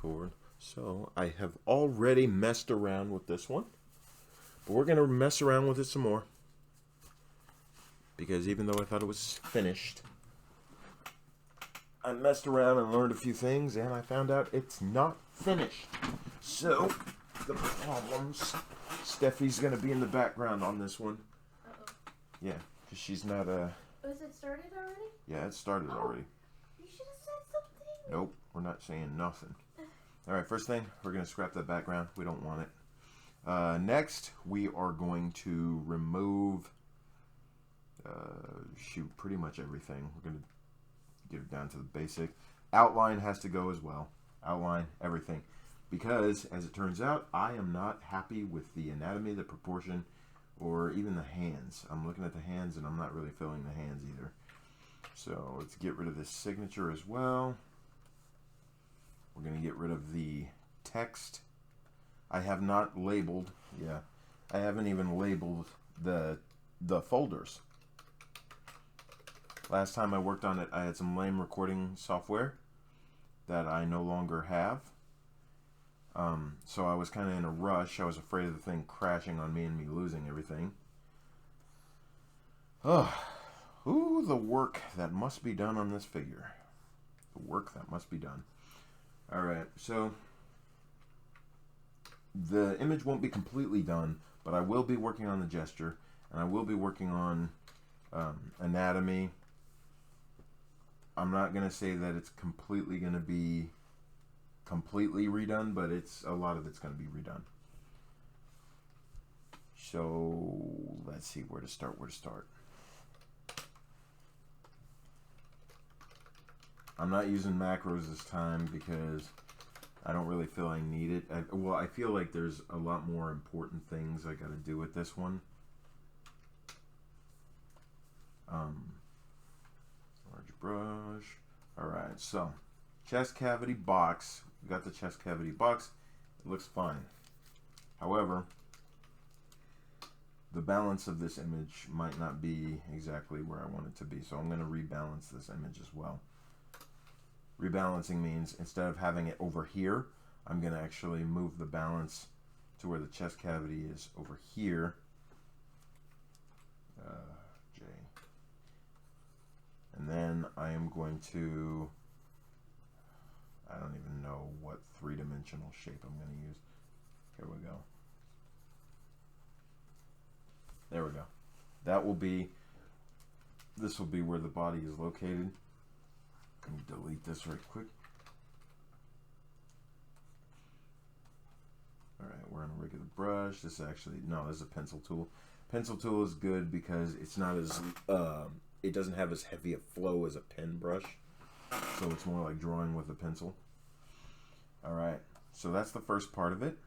cord. So I have already messed around with this one, but we're going to mess around with it some more, because even though I thought it was finished, I messed around and learned a few things, and I found out it's not finished. So the problems, Steffi's going to be in the background on this one. Uh-oh. Yeah, because she's not Oh, is it started already? Yeah, it started already. You should have said something. Nope, we're not saying nothing. Alright, first thing, we're going to scrap that background. We don't want it. Next, we are going to remove, pretty much everything. We're going to get it down to the basic. Outline has to go as well. Outline, everything. Because, as it turns out, I am not happy with the anatomy, the proportion, or even the hands. I'm looking at the hands, and I'm not really feeling the hands either. So, let's get rid of this signature as well. We're going to get rid of the text. I have not labeled, I haven't even labeled the folders. Last time I worked on it, I had some lame recording software that I no longer have. So I was kind of in a rush. I was afraid of the thing crashing on me and me losing everything. Ooh, the work that must be done on this figure. The work that must be done. Alright, so the image won't be completely done, but I will be working on the gesture, and I will be working on anatomy. I'm not going to say that it's completely going to be completely redone, but a lot of it's going to be redone. So let's see where to start. I'm not using macros this time because I don't really feel I need it. I feel like there's a lot more important things I got to do with this one. Large brush. Alright, so chest cavity box. We got the chest cavity box. It looks fine. However, the balance of this image might not be exactly where I want it to be, so I'm going to rebalance this image as well. Rebalancing means instead of having it over here, I'm going to actually move the balance to where the chest cavity is over here. J. And then I am going to, I don't even know what three-dimensional shape I'm going to use. Here we go. There we go. That will be, this will be where the body is located. Let me delete this right quick. Alright, we're on a regular brush. This is actually, no, this is a pencil tool. Pencil tool is good because it's not as, it doesn't have as heavy a flow as a pen brush. So it's more like drawing with a pencil. Alright, so that's the first part of it.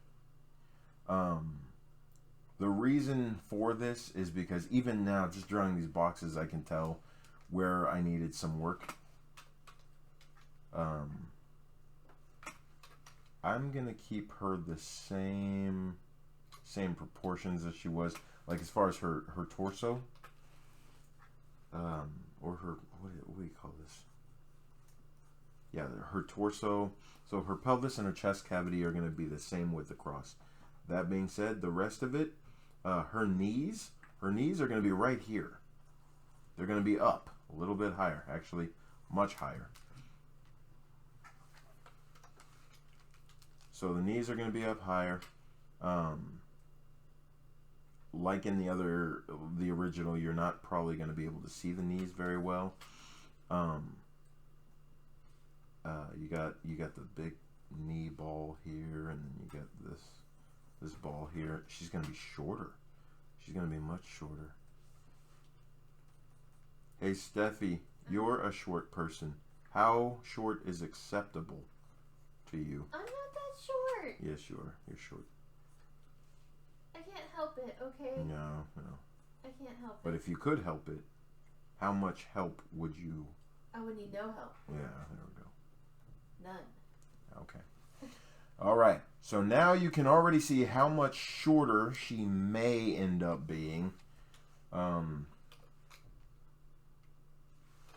The reason for this is because even now, just drawing these boxes, I can tell where I needed some work. I'm gonna keep her the same proportions as she was, like as far as her torso, or her, what do you call this? Yeah, her torso. So her pelvis and her chest cavity are gonna be the same width across. That being said, the rest of it, her knees are gonna be right here. They're gonna be up a little bit higher, actually much higher. So the knees are going to be up higher. Like in the original, you're not probably going to be able to see the knees very well. You got the big knee ball here, and then you got this ball here. She's going to be shorter. She's going to be much shorter. Hey Steffi, you're a short person. How short is acceptable to you? I'm not that short. Yes, you are. You're short. I can't help it, okay? No. I can't help it. But if you could help it, how much help would you? I would need no help. Yeah, there we go. None. Okay. All right. So now you can already see how much shorter she may end up being.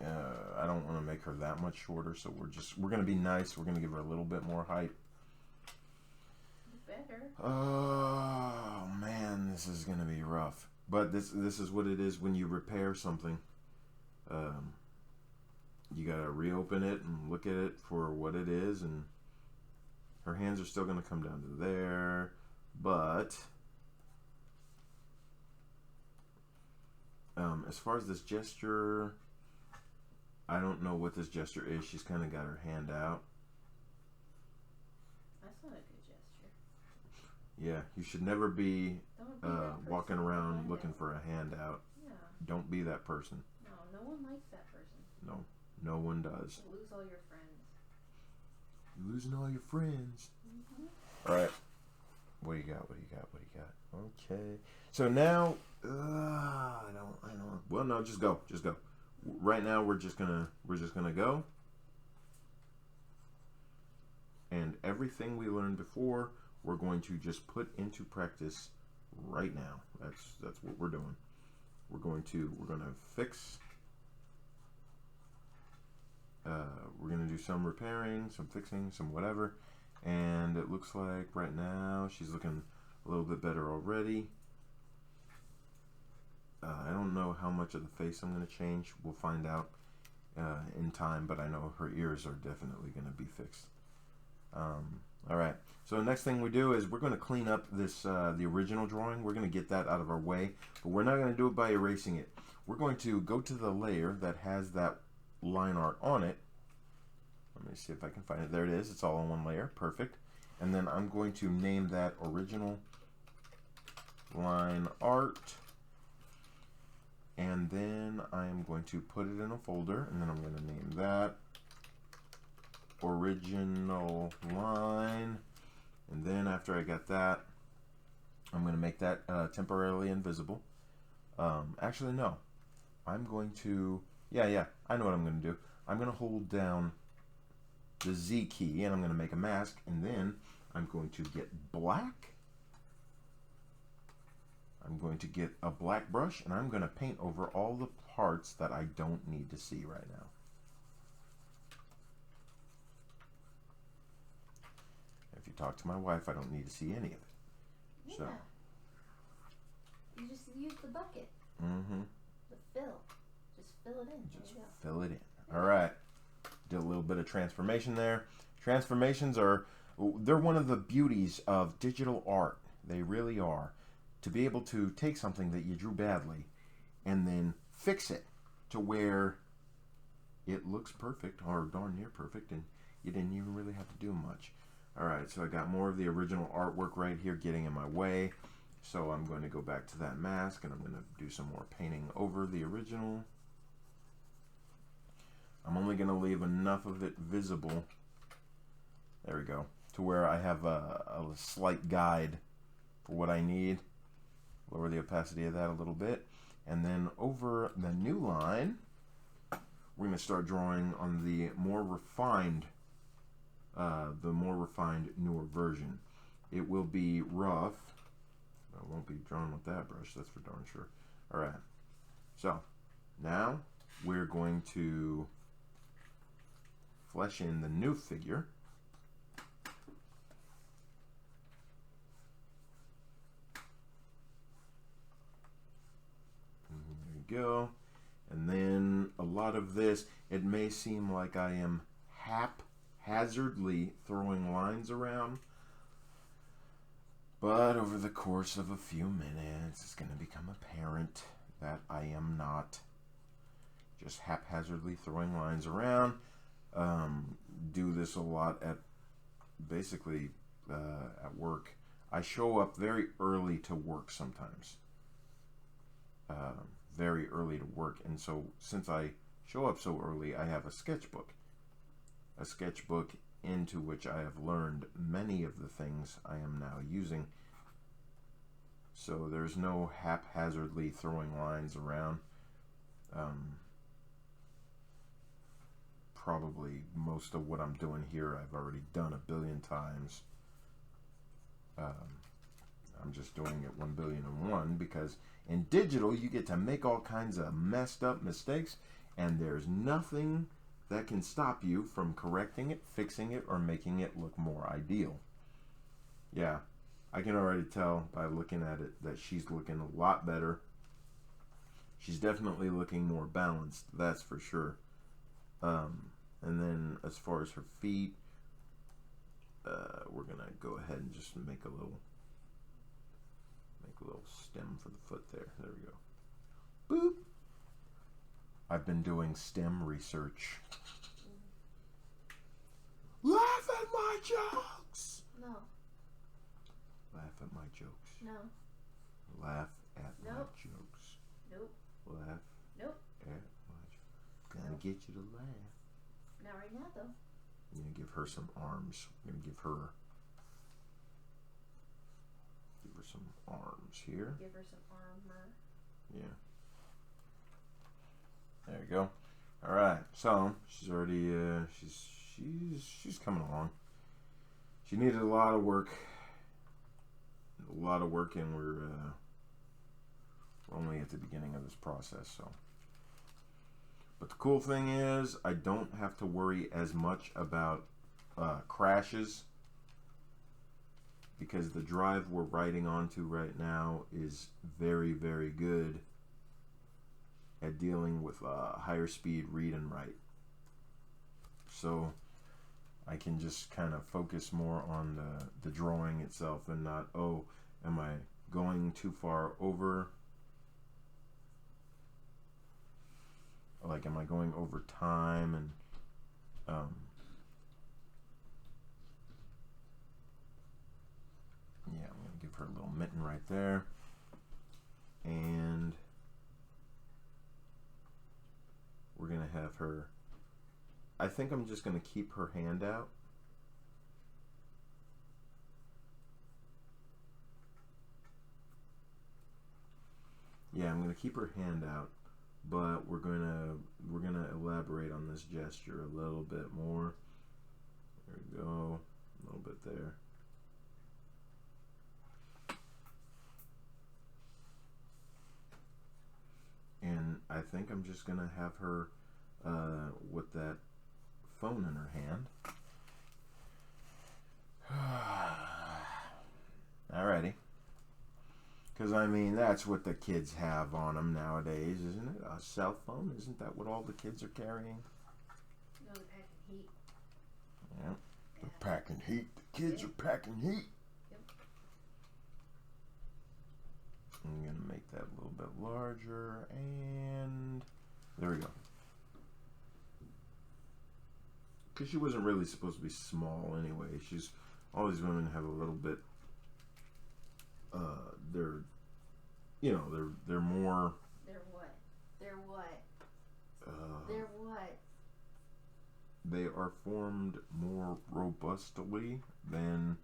I don't want to make her that much shorter, so we're going to be nice. We're going to give her a little bit more height. better. Oh man, this is gonna be rough. But this is what it is when you repair something. You gotta reopen it and look at it for what it is, and her hands are still gonna come down to there, but as far as this gesture, I don't know what this gesture is. She's kind of got her hand out. That's not a good gesture. Yeah, you should never be Don't be that person walking with a around hand looking out. for a handout. Yeah. Don't be that person. No, no one likes that person. No, no one does. You'll lose all your friends. You're losing all your friends. Mm-hmm. All right. What do you got? What do you got? What do you got? Okay. So now, I don't. Well, no, just go. Just go. Right now, we're just gonna go. And everything we learned before, we're going to just put into practice right now. That's what we're doing. We're gonna fix. We're gonna do some repairing, some fixing, some whatever. And it looks like right now she's looking a little bit better already. I don't know how much of the face I'm going to change. We'll find out in time, but I know her ears are definitely going to be fixed. All right. So the next thing we do is we're going to clean up this the original drawing. We're going to get that out of our way, but we're not going to do it by erasing it. We're going to go to the layer that has that line art on it. Let me see if I can find it. There it is. It's all on one layer. Perfect. And then I'm going to name that original line art. And then I'm going to put it in a folder. And then I'm going to name that original line. And then after I got that, I'm going to make that temporarily invisible. Actually, no. I'm going to... Yeah. I know what I'm going to do. I'm going to hold down the Z key, and I'm going to make a mask, and then I'm going to get black. I'm going to get a black brush, and I'm going to paint over all the parts that I don't need to see right now. If you talk to my wife, I don't need to see any of it. Yeah. So. You just use the bucket. Mm-hmm. The fill. Just fill it in. Just fill it in. All right. Did a little bit of transformation there. Transformations they're one of the beauties of digital art. They really are. To be able to take something that you drew badly and then fix it to where it looks perfect or darn near perfect, and you didn't even really have to do much. All right, so I got more of the original artwork right here getting in my way. So I'm going to go back to that mask, and I'm going to do some more painting over the original. I'm only going to leave enough of it visible, there we go, to where I have a slight guide for what I need. Lower the opacity of that a little bit. And then over the new line, we're going to start drawing on the more refined, newer version. It will be rough. I won't be drawn with that brush, that's for darn sure. All right, so now we're going to flesh in the new figure. There you go. And then a lot of this, it may seem like I am haphazardly throwing lines around, but over the course of a few minutes, it's going to become apparent that I am not just haphazardly throwing lines around. Do this a lot at basically at work. I show up very early to work sometimes. Very early to work, and so since I show up so early, I have a sketchbook into which I have learned many of the things I am now using. So there's no haphazardly throwing lines around. Probably most of what I'm doing here I've already done 1 billion times. I'm just doing it 1,000,000,001 because in digital you get to make all kinds of messed up mistakes, and there's nothing that can stop you from correcting it, fixing it, or making it look more ideal. Yeah, I can already tell by looking at it that she's looking a lot better. She's definitely looking more balanced, that's for sure. And then as far as her feet, we're gonna go ahead and just make a little stem for the foot there. There we go. Boop. I've been doing stem research. Laugh at my jokes. No. Laugh at my jokes. No. Laugh at my Nope. jokes. Nope. Laugh Nope. at my jokes. Gonna get you to laugh. Not right now, though. I'm gonna give her some arms. I'm gonna give her some arms here. Give her some armor. Yeah. There you go. All right. So she's already she's coming along. She needed a lot of work. And we're only at the beginning of this process. So, but the cool thing is, I don't have to worry as much about crashes, because the drive we're riding onto right now is very, very good at dealing with higher speed read and write. So I can just kind of focus more on the drawing itself and not, oh, am I going too far over? Like, am I going over time? And yeah, I'm going to give her a little mitten right there. And we're going to have her, I think I'm just going to keep her hand out. Yeah, I'm going to keep her hand out, but we're going to elaborate on this gesture a little bit more. There we go. A little bit there. And I think I'm just going to have her with that phone in her hand. Alrighty. Because, I mean, that's what the kids have on them nowadays, isn't it? A cell phone? Isn't that what all the kids are carrying? No, they're packing heat. Yeah. They're packing heat. The kids are packing heat. Yep. I'm going to make that a little bit larger, and there we go. Because she wasn't really supposed to be small anyway. All these women have a little bit, they're more. They're what? They're what? They're what? They are formed more robustly than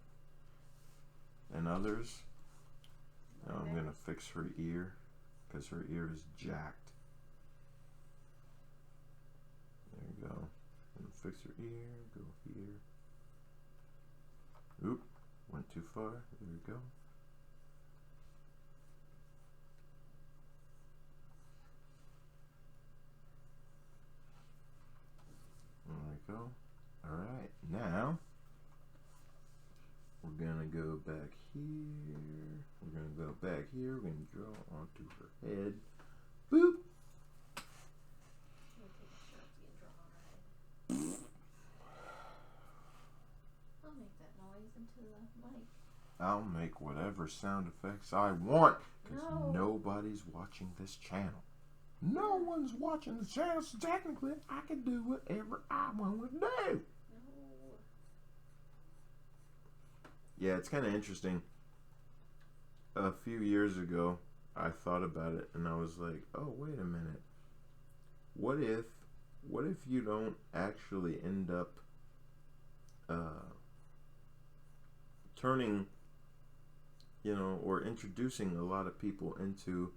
others. Now I'm gonna fix her ear, because her ear is jacked. There you go. I'm gonna fix her ear. Go here. Oop, went too far. There we go. There we go. Alright, now we're gonna go back here. We're gonna go back here. We're gonna draw onto her head. Boop! We'll take a Sharpie and draw on her head. I'll make that noise into the mic. I'll make whatever sound effects I want, because No. nobody's watching this channel. No one's watching the channel, so technically I can do whatever I want to do. No. Yeah, it's kind of interesting. A few years ago, I thought about it, and I was like, oh, wait a minute. What if you don't actually end up turning, or introducing a lot of people into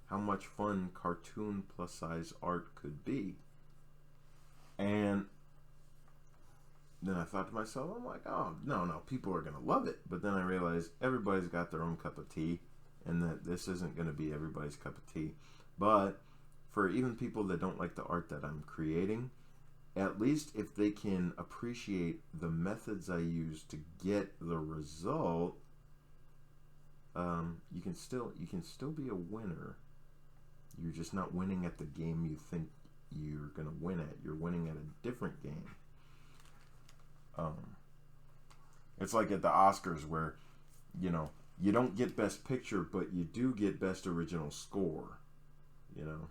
how much fun cartoon plus size art could be? And then I thought to myself, I'm like, oh, no, people are going to love it. But then I realized everybody's got their own cup of tea, and that this isn't going to be everybody's cup of tea. But for even people that don't like the art that I'm creating, at least if they can appreciate the methods I use to get the result, you can still be a winner. You're just not winning at the game you think you're gonna win at. You're winning at a different game. It's like at the Oscars where, you know, you don't get Best Picture, but you do get Best Original Score. You know,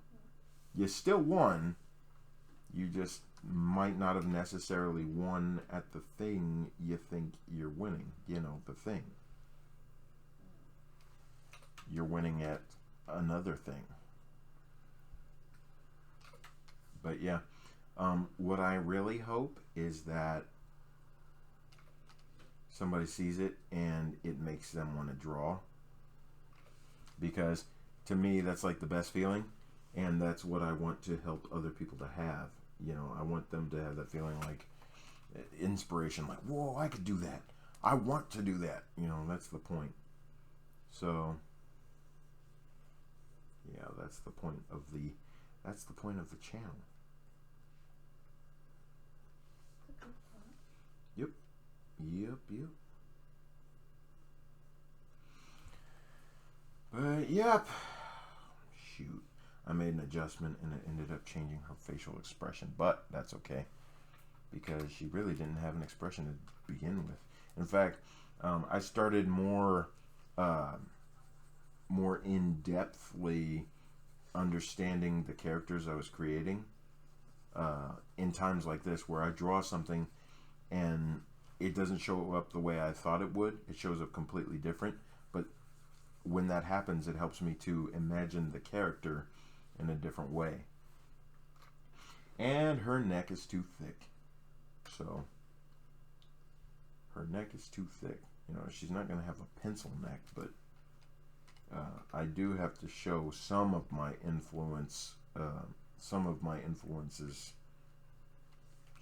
you still won. You just might not have necessarily won at the thing you think you're winning. You know, the thing. You're winning at another thing. But yeah, what I really hope is that somebody sees it and it makes them want to draw, because to me that's like the best feeling, and that's what I want to help other people to have. You know, I want them to have that feeling, like inspiration, like, whoa, I could do that, I want to do that. You know, that's the point. So yeah, that's the point of the channel. Yep. But yep. Shoot. I made an adjustment and it ended up changing her facial expression, but that's okay, because she really didn't have an expression to begin with. In fact, I started more in-depthly understanding the characters I was creating in times like this, where I draw something and it doesn't show up the way I thought it would. It shows up completely different. But when that happens, it helps me to imagine the character in a different way. And her neck is too thick. So her neck is too thick. You know, she's not going to have a pencil neck, but I do have to show some of my influences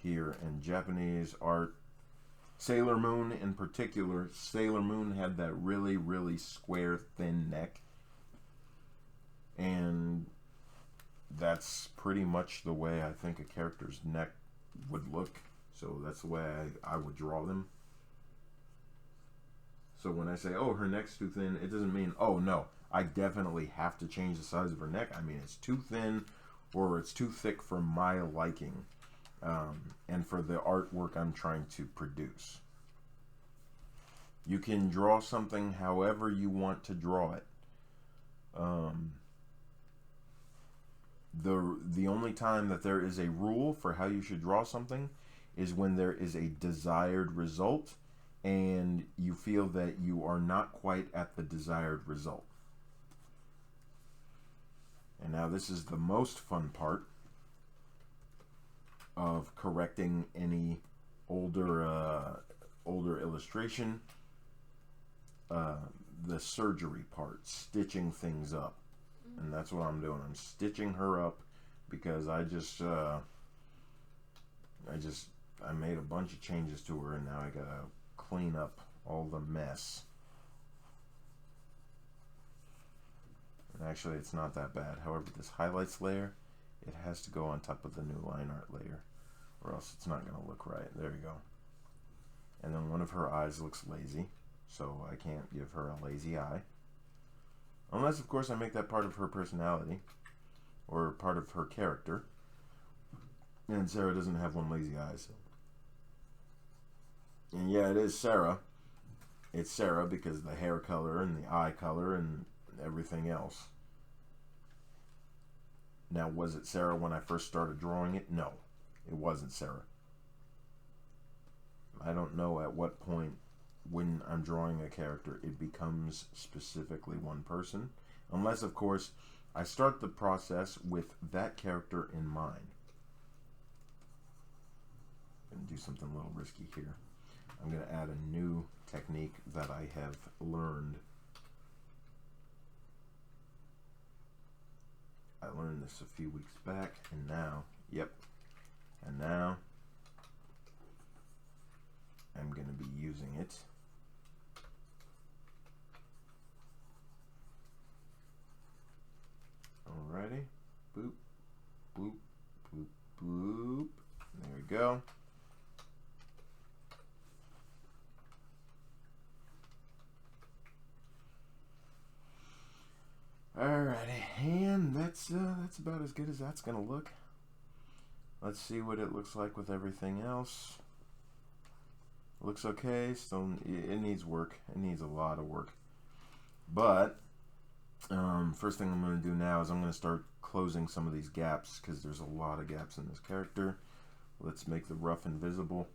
here in Japanese art. Sailor Moon in particular. Sailor Moon had that really, really square, thin neck. And that's pretty much the way I think a character's neck would look. So that's the way I would draw them. So when I say, oh, her neck's too thin, it doesn't mean, oh, no, I definitely have to change the size of her neck. I mean, it's too thin or it's too thick for my liking. And for the artwork I'm trying to produce. You can draw something however you want to draw it. The only time that there is a rule for how you should draw something is when there is a desired result and you feel that you are not quite at the desired result. And now this is the most fun part of correcting any older illustration. The surgery part, stitching things up. And that's what I'm doing. I'm stitching her up because I made a bunch of changes to her, and now I gotta clean up all the mess. And actually, it's not that bad. However, this highlights layer, it has to go on top of the new line art layer, or else it's not gonna look right. There you go. And then one of her eyes looks lazy, so I can't give her a lazy eye. Unless, of course, I make that part of her personality, or part of her character. And Sarah doesn't have one lazy eye, so. And yeah, it is Sarah. It's Sarah because the hair color and the eye color and everything else. Now, was it Sarah when I first started drawing it? No, it wasn't Sarah. I don't know at what point when I'm drawing a character it becomes specifically one person, unless of course I start the process with that character in mind. I'm going to do something a little risky here. I'm going to add a new technique that I have learned. I learned this a few weeks back, and now, and now I'm going to be using it. Alrighty, boop, boop, boop, boop. There we go. that's about as good as that's gonna look. Let's see what it looks like with everything else. Looks okay. Still, it needs work. It needs a lot of work. But first thing I'm going to do now is I'm going to start closing some of these gaps because there's a lot of gaps in this character. Let's make the rough invisible.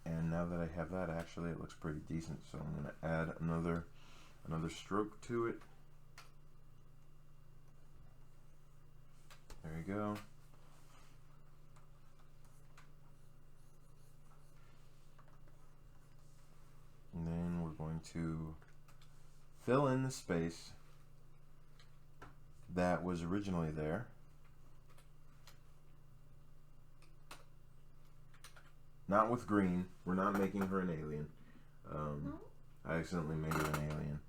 And now that I have that, actually, it looks pretty decent. So I'm going to add another stroke to it. There you go. And then we're going to fill in the space that was originally there. Not with green. We're not making her an alien. I accidentally made her an alien.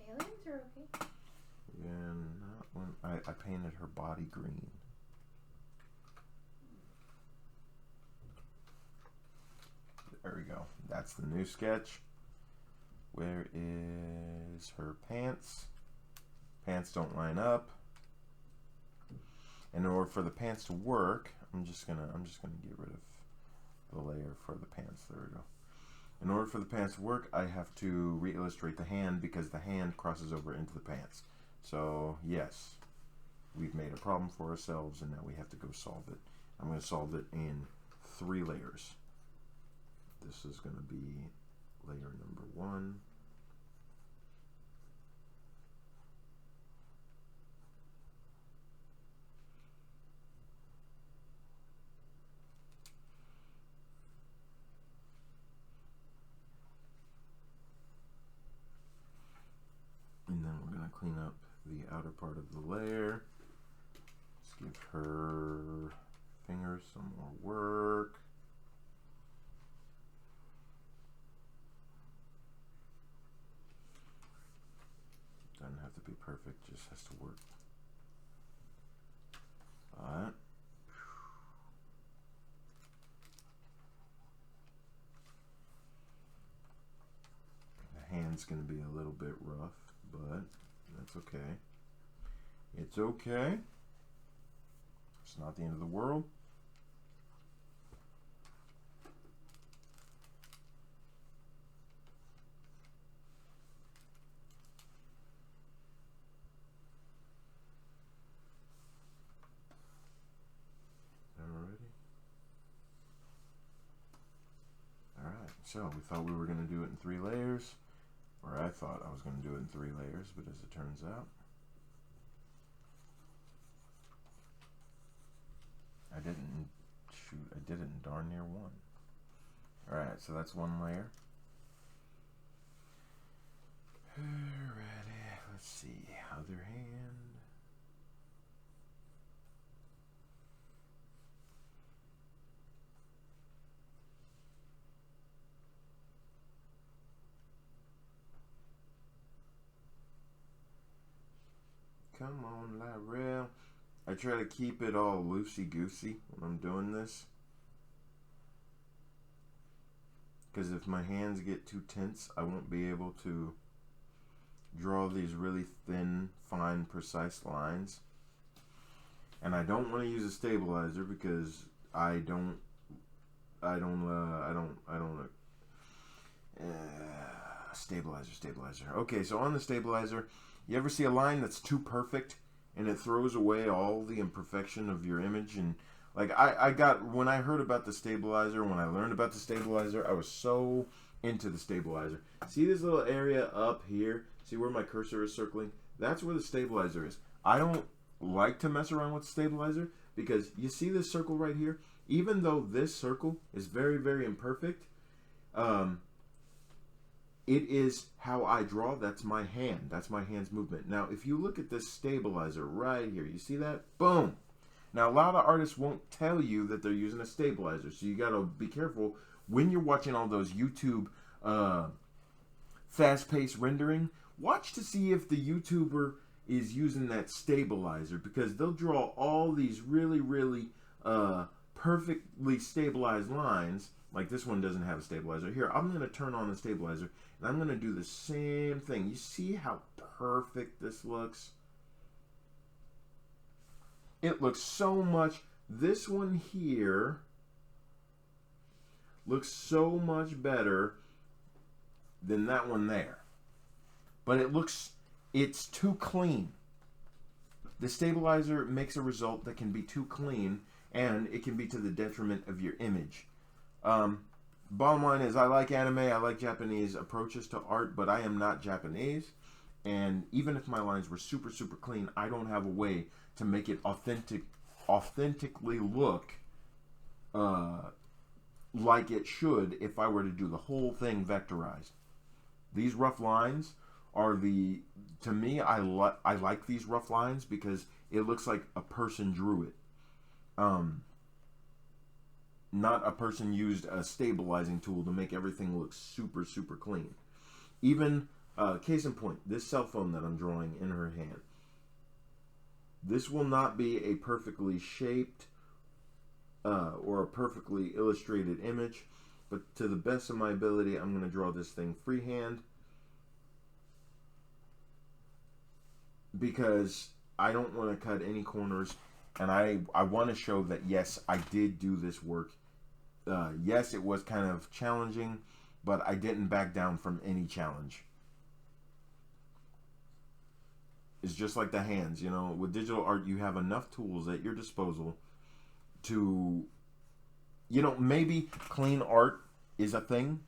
Aliens are okay. Yeah, not when I painted her body green. There we go. That's the new sketch. Where is her pants? Pants don't line up. In order for the pants to work, I'm just gonna get rid of the layer for the pants. There we go. In order for the pants to work, I have to re-illustrate the hand because the hand crosses over into the pants. So yes, we've made a problem for ourselves, and now we have to go solve it. I'm going to solve it in 3 layers. This is going to be layer number 1. And then we're going to clean up the outer part of the layer. Let's give her fingers some more work. Doesn't have to be perfect, just has to work. Alright. The hand's going to be a little bit rough, but that's okay. It's okay. It's not the end of the world. So we thought we were going to do it in 3 layers, or I thought I was going to do it in 3 layers, but as it turns out, I didn't. Shoot, I did it in darn near 1. Alright, so that's 1 layer. Alrighty, let's see, other hand. Come on, Lyrell. I try to keep it all loosey-goosey when I'm doing this. Because if my hands get too tense, I won't be able to draw these really thin, fine, precise lines. And I don't want to use a stabilizer because stabilizer. Okay, so on the stabilizer, you ever see a line that's too perfect and it throws away all the imperfection of your image? And like when I heard about the stabilizer, when I learned about the stabilizer, I was so into the stabilizer. See this little area up here? See where my cursor is circling? That's where the stabilizer is. I don't like to mess around with the stabilizer because you see this circle right here? Even though this circle is very, very imperfect, it is how I draw. That's my hand. That's my hand's movement. Now, if you look at this stabilizer right here, you see that? Boom. Now, a lot of artists won't tell you that they're using a stabilizer, so you got to be careful when you're watching all those YouTube fast-paced rendering. Watch to see if the YouTuber is using that stabilizer, because they'll draw all these really, really perfectly stabilized lines, like this one doesn't have a stabilizer. Here, I'm going to turn on the stabilizer, and I'm going to do the same thing. You see how perfect this looks? It looks so much. This one here looks so much better than that one there. But it's too clean. The stabilizer makes a result that can be too clean, and it can be to the detriment of your image. Bottom line is, I like anime, I like Japanese approaches to art, but I am not Japanese. And even if my lines were super, super clean, I don't have a way to make it authentically look like it should if I were to do the whole thing vectorized. These rough lines are to me, I like these rough lines because it looks like a person drew it. Not a person used a stabilizing tool to make everything look super, super clean. Even, case in point, this cell phone that I'm drawing in her hand. This will not be a perfectly shaped or a perfectly illustrated image, but to the best of my ability, I'm going to draw this thing freehand because I don't want to cut any corners, and I want to show that, yes, I did do this work. Yes, it was kind of challenging, but I didn't back down from any challenge. It's just like the hands, you know. With digital art, you have enough tools at your disposal to, you know, maybe clean art is a thing.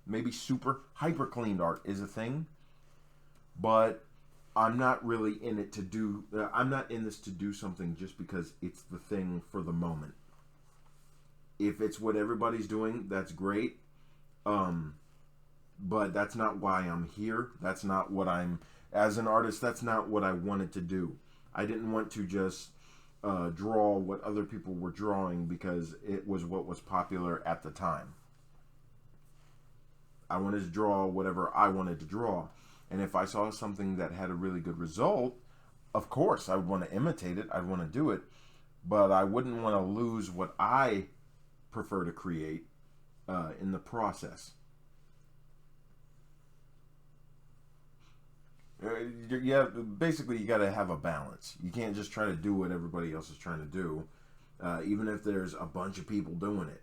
Maybe super hyper cleaned art is a thing. But I'm not really in it to do, I'm not in this to do something just because it's the thing for the moment. If it's what everybody's doing, that's great. But that's not why I'm here. That's not what as an artist, that's not what I wanted to do. I didn't want to just draw what other people were drawing because it was what was popular at the time. I wanted to draw whatever I wanted to draw. And if I saw something that had a really good result, of course, I would want to imitate it. I'd want to do it. But I wouldn't want to lose what I prefer to create in the process. Yeah, basically, you got to have a balance. You can't just try to do what everybody else is trying to do, even if there's a bunch of people doing it.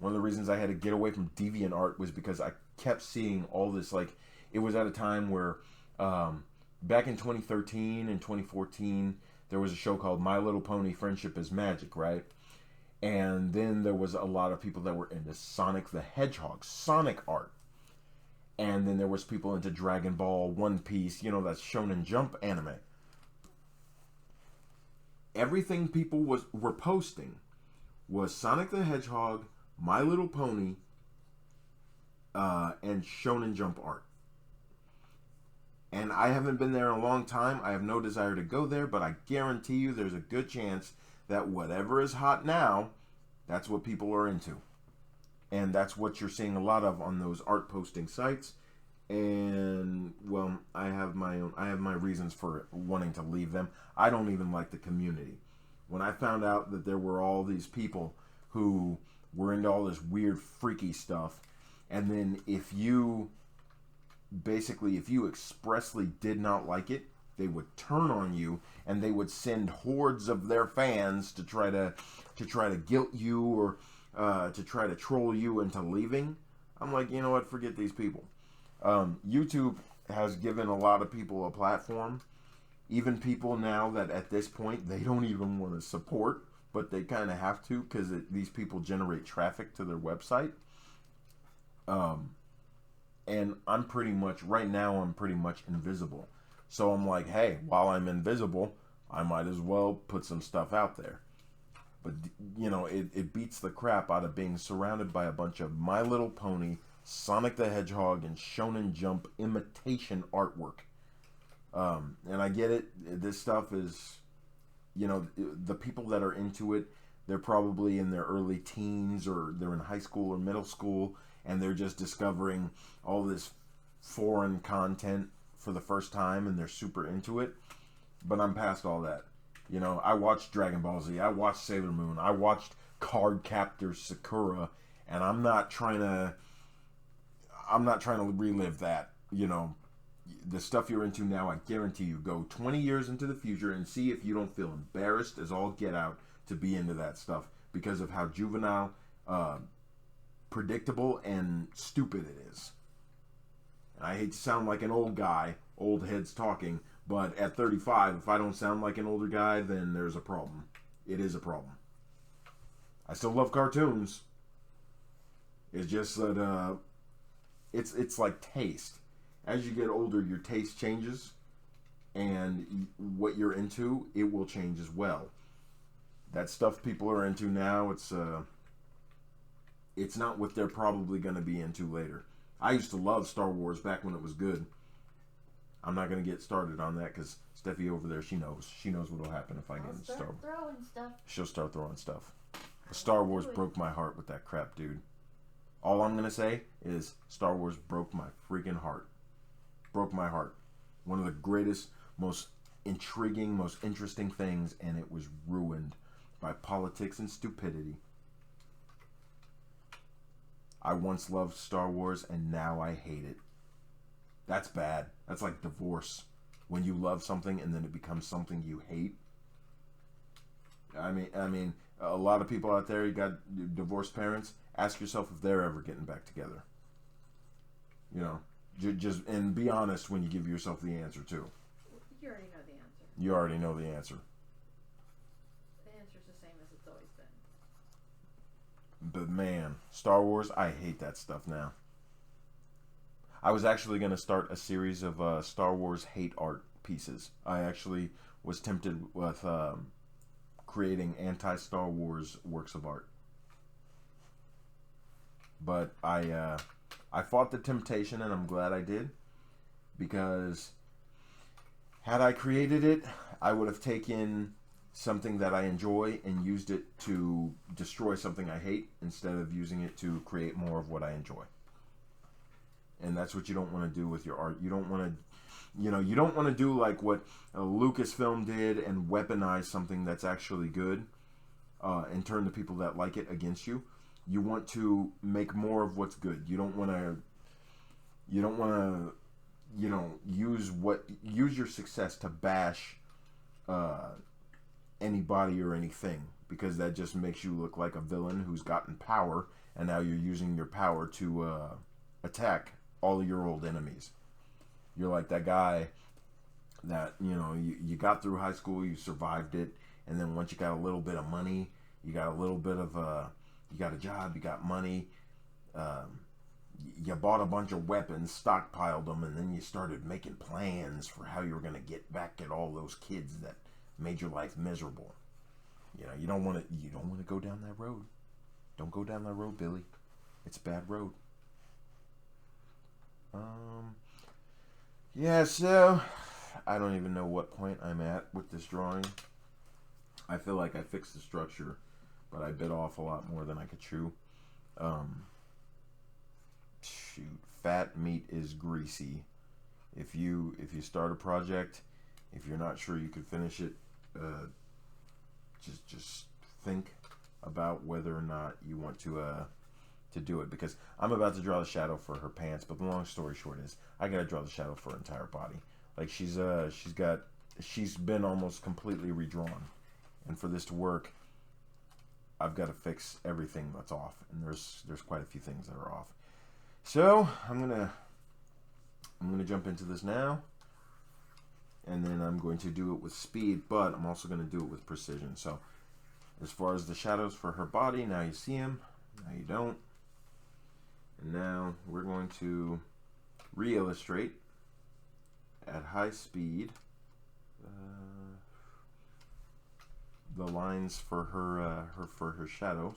One of the reasons I had to get away from DeviantArt was because I kept seeing all this, like, it was at a time where, back in 2013 and 2014, there was a show called My Little Pony Friendship is Magic, right? And then there was a lot of people that were into Sonic the Hedgehog, Sonic art. And then there was people into Dragon Ball, One Piece, you know, that's Shonen Jump anime. Everything people were posting was Sonic the Hedgehog, My Little Pony, and Shonen Jump art. And I haven't been there in a long time. I have no desire to go there, but I guarantee you there's a good chance that whatever is hot now, that's what people are into. And that's what you're seeing a lot of on those art posting sites. And, well, I have my reasons for wanting to leave them. I don't even like the community. When I found out that there were all these people who were into all this weird, freaky stuff, and then if you expressly did not like it, they would turn on you, and they would send hordes of their fans to try to guilt you or to try to troll you into leaving. I'm like, you know what? Forget these people. YouTube has given a lot of people a platform. Even people now that at this point they don't even want to support, but they kind of have to because these people generate traffic to their website. And I'm pretty much invisible. So I'm like, hey, while I'm invisible, I might as well put some stuff out there. But, you know, it beats the crap out of being surrounded by a bunch of My Little Pony, Sonic the Hedgehog, and Shonen Jump imitation artwork. And I get it. This stuff is, you know, the people that are into it, they're probably in their early teens or they're in high school or middle school, and they're just discovering all this foreign content for the first time, and they're super into it. But I'm past all that. You know, I watched Dragon Ball Z. I watched Sailor Moon. I watched Card Captor Sakura, and I'm not trying to relive that. You know, the stuff you're into now, I guarantee you, go 20 years into the future and see if you don't feel embarrassed as all get out to be into that stuff because of how juvenile, predictable, and stupid it is. And I hate to sound like an old guy, old heads talking, but at 35, if I don't sound like an older guy, then there's a problem. It is a problem. I still love cartoons. It's just that it's like taste. As you get older, your taste changes, and what you're into, it will change as well. That stuff people are into now, it's not what they're probably going to be into later. I used to love Star Wars back when it was good. I'm not going to get started on that because Steffi over there, she knows what will happen if I get into Star Wars. Throwing stuff. She'll start throwing stuff. Star Wars broke my heart with that crap, dude. All I'm going to say is Star Wars broke my freaking heart. Broke my heart. One of the greatest, most intriguing, most interesting things, and it was ruined by politics and stupidity. I once loved Star Wars, and now I hate it. That's bad. That's like divorce. When you love something and then it becomes something you hate. I mean, a lot of people out there, you got divorced parents. Ask yourself if they're ever getting back together. You know, just and be honest when you give yourself the answer too. You already know the answer. You already know the answer. The answer's the same as it's always been. But man, Star Wars, I hate that stuff now. I was actually going to start a series of Star Wars hate art pieces. I actually was tempted with creating anti-Star Wars works of art. But I fought the temptation, and I'm glad I did. Because had I created it, I would have taken something that I enjoy and used it to destroy something I hate instead of using it to create more of what I enjoy. And that's what you don't want to do with your art. You don't want to, you don't want to do like what Lucasfilm did and weaponize something that's actually good and turn the people that like it against you. You want to make more of what's good. You don't want to, use your success to bash anybody or anything, because that just makes you look like a villain who's gotten power, and now you're using your power to attack all of your old enemies. You're like that guy that, you got through high school, you survived it, and then once you got a little bit of money, you got a little bit of you got a job, you got money, you bought a bunch of weapons, stockpiled them, and then you started making plans for how you were going to get back at all those kids that made your life miserable. You don't want to go down that road. Don't go down that road, Billy. It's a bad road. Yeah, so I don't even know what point I'm at with this drawing. I feel like I fixed the structure, but I bit off a lot more than I could chew. Shoot, fat meat is greasy. If you start a project, if you're not sure you could finish it, just think about whether or not you want to do it, because I'm about to draw the shadow for her pants, but the long story short is I gotta draw the shadow for her entire body. Like she's been almost completely redrawn, and for this to work, I've got to fix everything that's off, and there's quite a few things that are off. So I'm gonna jump into this now, and then I'm going to do it with speed, but I'm also going to do it with precision. So as far as the shadows for her body, now you see them, now you don't. And now we're going to re-illustrate at high speed the lines for her shadows.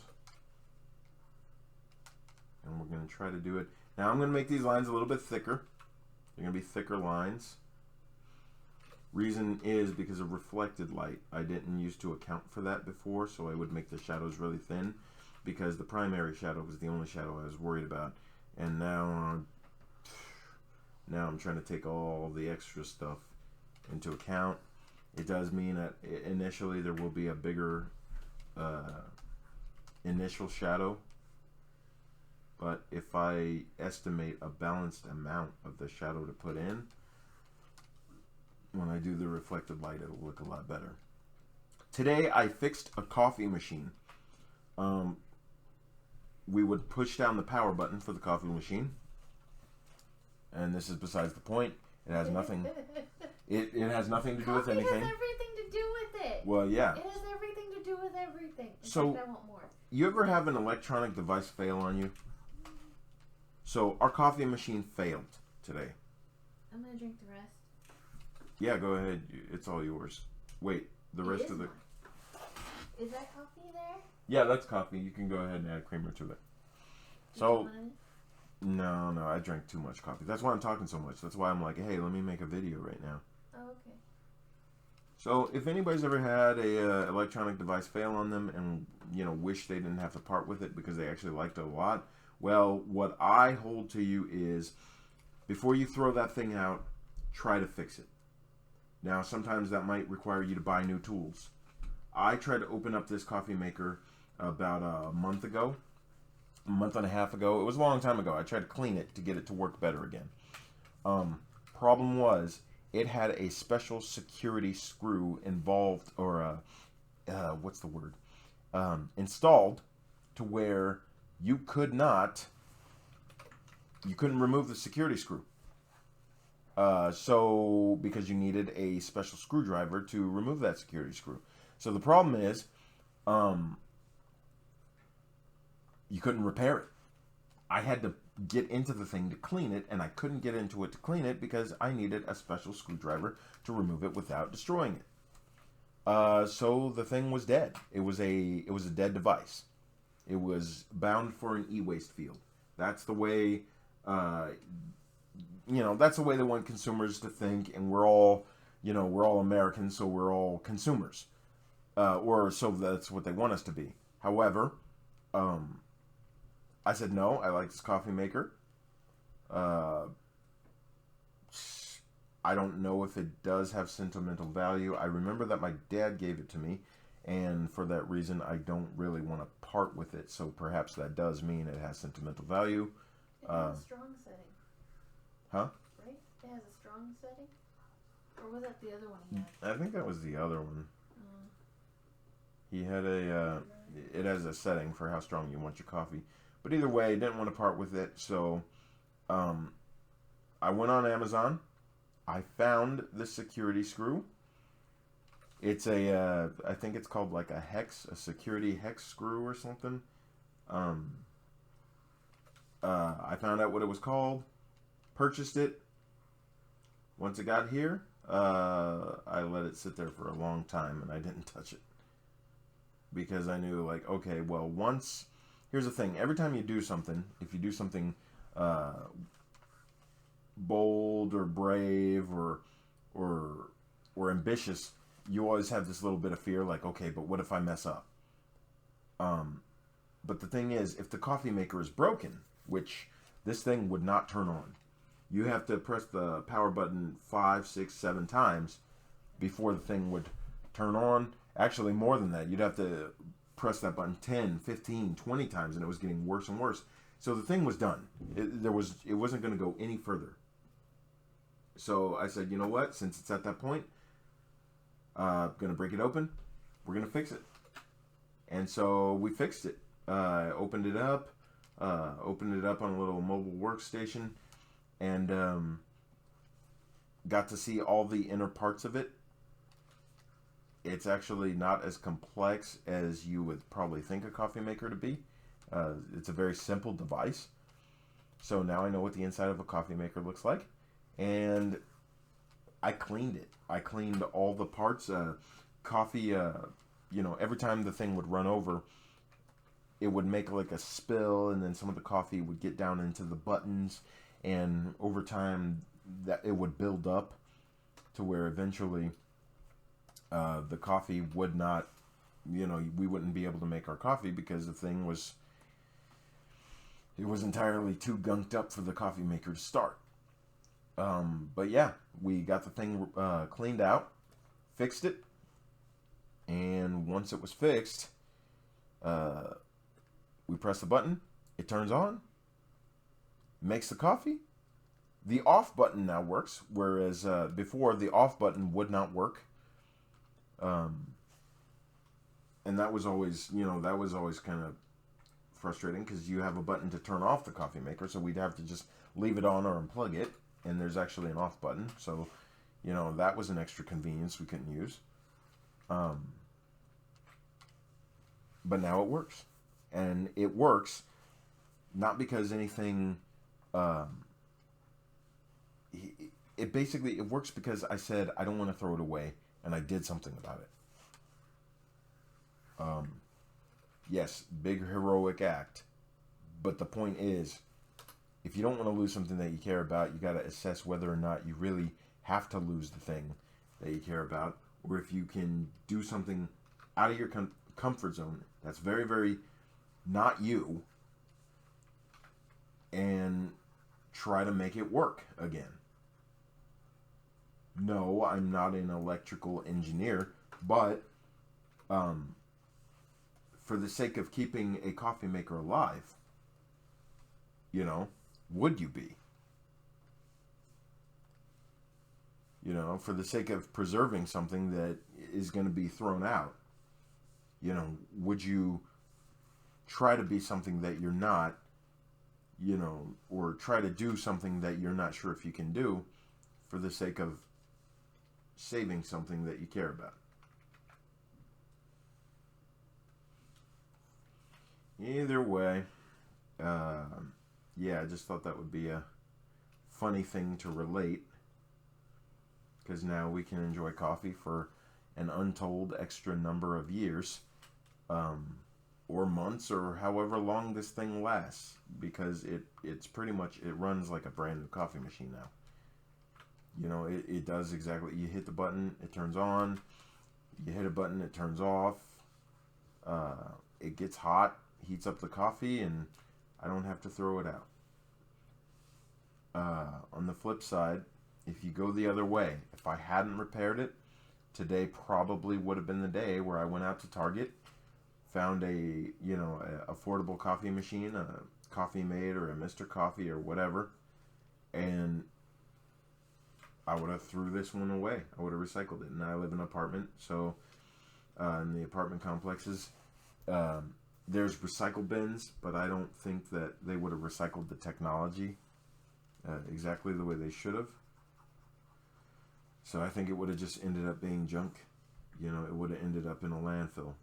And we're going to try to do it. Now I'm going to make these lines a little bit thicker. They're going to be thicker lines. Reason is because of reflected light. I didn't used to account for that before, so I would make the shadows really thin, because the primary shadow was the only shadow I was worried about. And now I'm trying to take all the extra stuff into account. It does mean that initially there will be a bigger initial shadow, but if I estimate a balanced amount of the shadow to put in, when I do the reflected light, it'll look a lot better. Today I fixed a coffee machine. We would push down the power button for the coffee machine, and this is besides the point. It has nothing. It has nothing to do with anything. It has everything to do with it. Well, yeah. It has everything to do with everything. So, fact, I want more. You ever have an electronic device fail on you? So our coffee machine failed today. I'm gonna drink the rest. Yeah, go ahead. It's all yours. Wait, the rest of the. Mine. Is that coffee there? Yeah, that's coffee. You can go ahead and add creamer to it. So, no, I drank too much coffee. That's why I'm talking so much. That's why I'm like, hey, let me make a video right now. Oh, okay. So, if anybody's ever had a electronic device fail on them and wish they didn't have to part with it because they actually liked it a lot, well, what I hold to you is, before you throw that thing out, try to fix it. Now, sometimes that might require you to buy new tools. I tried to open up this coffee maker about a month and a half ago. It was a long time ago. I tried to clean it to get it to work better again. Problem was, it had a special security screw involved, or what's the word? Installed to where you couldn't remove the security screw. So because you needed a special screwdriver to remove that security screw. So the problem is, you couldn't repair it. I had to get into the thing to clean it, and I couldn't get into it to clean it because I needed a special screwdriver to remove it without destroying it. So the thing was dead. It was a dead device. It was bound for an e-waste field. That's the way, that's the way they want consumers to think, and we're all Americans, so we're all consumers. Or so that's what they want us to be. However, I said, no, I like this coffee maker. I don't know if it does have sentimental value. I remember that my dad gave it to me, and for that reason, I don't really want to part with it. So perhaps that does mean it has sentimental value. It has a strong setting. Huh? Right? It has a strong setting? Or was that the other one he had? I think that was the other one. He had it has a setting for how strong you want your coffee. But either way, didn't want to part with it, so I went on Amazon. I found the security screw. It's I think it's called like a security hex screw or something. I found out what it was called, purchased it. Once it got here, I let it sit there for a long time, and I didn't touch it. Because I knew, like, okay, well, here's the thing. Every time you do something, if you do something bold or brave or ambitious, you always have this little bit of fear, like, okay, but what if I mess up? But the thing is, if the coffee maker is broken, which this thing would not turn on, you have to press the power button 5, 6, 7 times before the thing would turn on. Actually, more than that. You'd have to press that button 10, 15, 20 times, and it was getting worse and worse. So the thing was done. It wasn't going to go any further. So I said, you know what? Since it's at that point, going to break it open. We're going to fix it. And so we fixed it. Opened it up on a little mobile workstation, and got to see all the inner parts of it. It's actually not as complex as you would probably think a coffee maker to be. It's a very simple device. So now I know what the inside of a coffee maker looks like. And I cleaned it. I cleaned all the parts. Coffee, every time the thing would run over, it would make like a spill, and then some of the coffee would get down into the buttons. And over time, that it would build up to where eventually the coffee would not, we wouldn't be able to make our coffee because the thing was entirely too gunked up for the coffee maker to start. But yeah, we got the thing cleaned out, fixed it. And once it was fixed, we press the button. It turns on. Makes the coffee. The off button now works, whereas before the off button would not work. And that was always, kind of frustrating because you have a button to turn off the coffee maker, so we'd have to just leave it on or unplug it, and there's actually an off button, so, that was an extra convenience we couldn't use. But now it works. And it works not because anything... it works because I said I don't want to throw it away, and I did something about it. Yes, big heroic act, but the point is, if you don't want to lose something that you care about, you got to assess whether or not you really have to lose the thing that you care about, or if you can do something out of your comfort zone that's very, very not you, and try to make it work again. No, I'm not an electrical engineer, but for the sake of keeping a coffee maker alive, would you be? For the sake of preserving something that is going to be thrown out, would you try to be something that you're not, or try to do something that you're not sure if you can do for the sake of saving something that you care about? Either way, I just thought that would be a funny thing to relate, because now we can enjoy coffee for an untold extra number of years, or months, or however long this thing lasts, because it's pretty much, it runs like a brand new coffee machine now. It does exactly, you hit the button, it turns on, you hit a button, it turns off, it gets hot, heats up the coffee, and I don't have to throw it out. On the flip side, if you go the other way, if I hadn't repaired it, today probably would have been the day where I went out to Target, found a affordable coffee machine, a Coffee Mate or a Mr. Coffee or whatever, and I would have threw this one away. I would have recycled it. And I live in an apartment, so in the apartment complexes, there's recycle bins, but I don't think that they would have recycled the technology exactly the way they should have. So I think it would have just ended up being junk. It would have ended up in a landfill.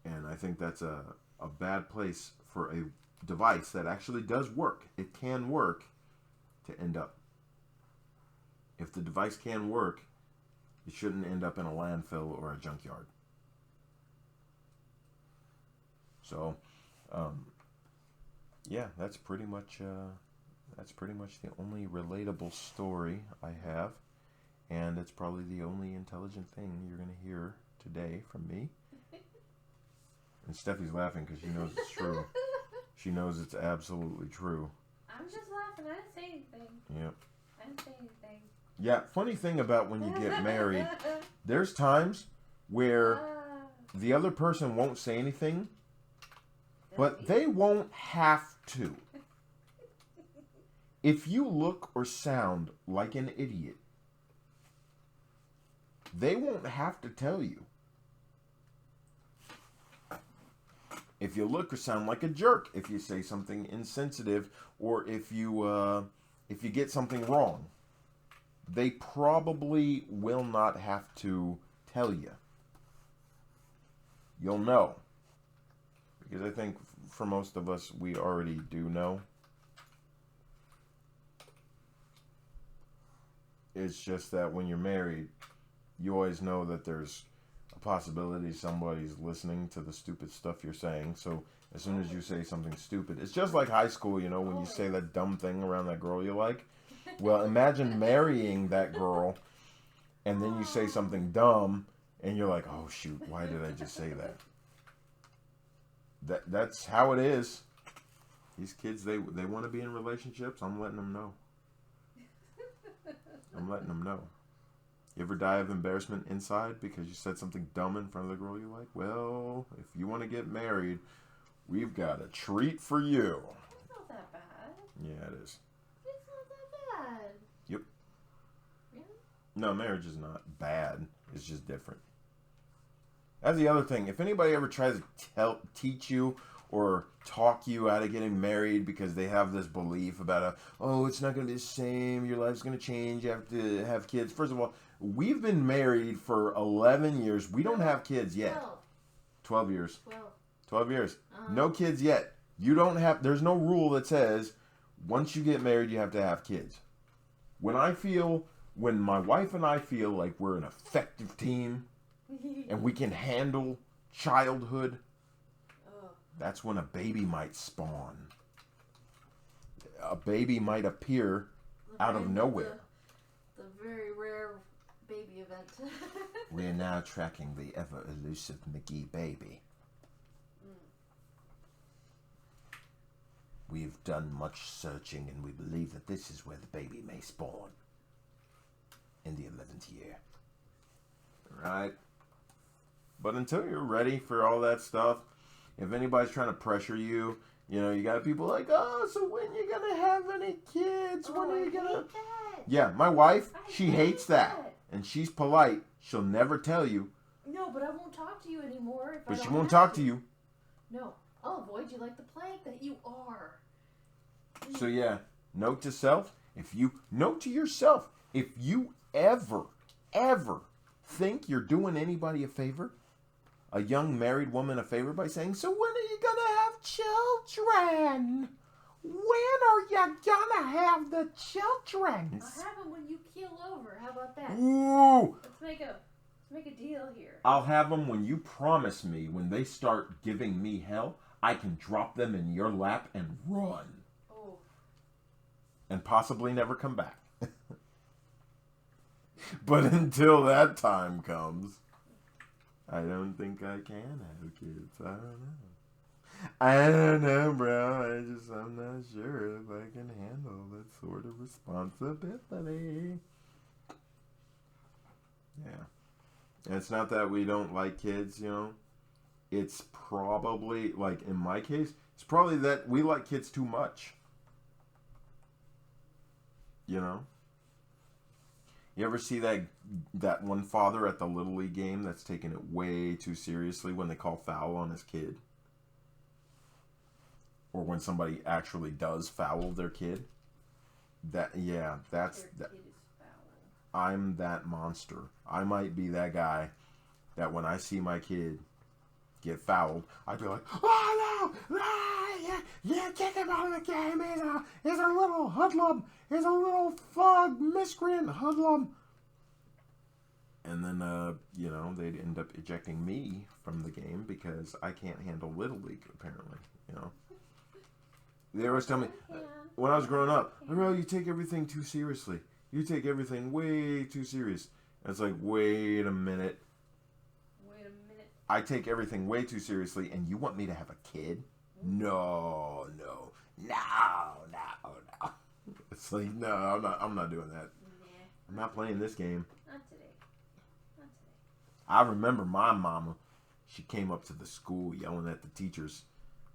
And I think that's a bad place for a device that actually does work. It can work to end up. If the device can work, it shouldn't end up in a landfill or a junkyard. So, that's pretty much the only relatable story I have, and it's probably the only intelligent thing you're going to hear today from me. And Steffi's laughing because she knows it's true. She knows it's absolutely true. I'm just laughing. I didn't say anything. Yep. I didn't say anything. Yeah, funny thing about when you get married, there's times where the other person won't say anything, but they won't have to. If you look or sound like an idiot, they won't have to tell you. If you look or sound like a jerk, if you say something insensitive, or if you get something wrong, they probably will not have to tell you. You'll know. Because I think for most of us, we already do know. It's just that when you're married, you always know that there's a possibility somebody's listening to the stupid stuff you're saying. So as soon as you say something stupid, it's just like high school, when you say that dumb thing around that girl you like. Well, imagine marrying that girl, and then you say something dumb, and you're like, oh shoot, why did I just say that? That's how it is. These kids, they want to be in relationships. I'm letting them know. I'm letting them know. You ever die of embarrassment inside because you said something dumb in front of the girl you like? Well, if you want to get married, we've got a treat for you. It's not that bad. Yeah, it is. It's not that bad. Yep. Really? No, marriage is not bad. It's just different. That's the other thing. If anybody ever tries to teach you or talk you out of getting married because they have this belief about, oh, it's not going to be the same, your life's going to change, you have to have kids. First of all, we've been married for 11 years. We don't have kids yet. 12 years. 12 years. No kids yet. You don't have, there's no rule that says once you get married, you have to have kids. When my wife and I feel like we're an effective team and we can handle childhood, that's when a baby might spawn. A baby might appear out of nowhere. The very rare baby event. We're now tracking the ever-elusive McGee baby. We've done much searching and we believe that this is where the baby may spawn. In the 11th year. Right? But until you're ready for all that stuff, if anybody's trying to pressure you, you know, you got people like, oh, so when you gonna have any kids? When are you gonna... Yeah, my wife, she hates that. And she's polite. She'll never tell you. No, but I won't talk to you anymore. But she won't talk to you. No. I'll avoid you like the plague that you are. So yeah, note to yourself, if you ever think you're doing anybody a favor, a young married woman a favor by saying, so when are you gonna have children? When are you gonna have the children? I'll have them when you keel over. How about that? Ooh! Let's make a deal here. I'll have them when you promise me when they start giving me hell, I can drop them in your lap and run. Oh. And possibly never come back. But until that time comes, I don't think I can have kids. I don't know, bro. I'm not sure if I can handle that sort of responsibility. Yeah. And it's not that we don't like kids, you know. It's probably, like in my case, it's probably that we like kids too much. You know? You ever see that one father at the Little League game that's taking it way too seriously when they call foul on his kid? Or when somebody actually does foul their kid? That's that. I'm that monster. I might be that guy that when I see my kid get fouled, I'd be like, oh no, yeah, kick him out of the game. He's a little hoodlum. He's a little thug, miscreant hoodlum. And then, you know, they'd end up ejecting me from the game because I can't handle Little League, apparently, you know. They always tell me, when I was growing up, Lyrell, you take everything too seriously. You take everything way too serious. And it's like, wait a minute. I take everything way too seriously, and you want me to have a kid? No. It's like, no, I'm not doing that. Nah. I'm not playing this game. Not today. I remember my mama, she came up to the school yelling at the teachers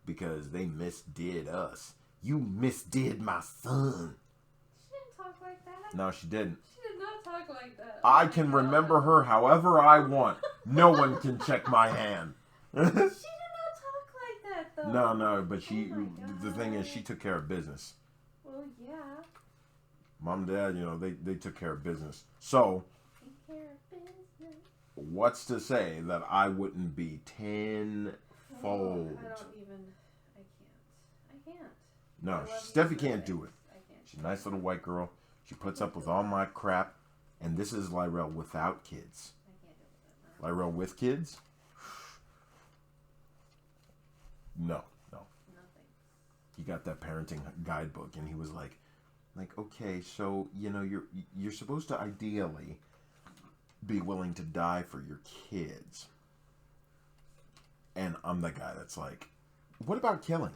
because they misdid us. You misdid my son. She didn't talk like that. No, she didn't. She did not talk like that. I can remember her however I want. No one can check my hand. She did not talk like that, though. No, but the thing is, she took care of business. Well, yeah. Mom and Dad, you know, they took care of business. So, Take care of business. What's to say that I wouldn't be tenfold? I can't. No, Steffi can't do it. She's a nice little white girl. She puts up with all my crap. And this is Lyrell without kids. I can't do that. Lyrell with kids? No. Nothing. He got that parenting guidebook and he was like, okay, so, you know, you're supposed to ideally be willing to die for your kids. And I'm the guy that's like, what about killing?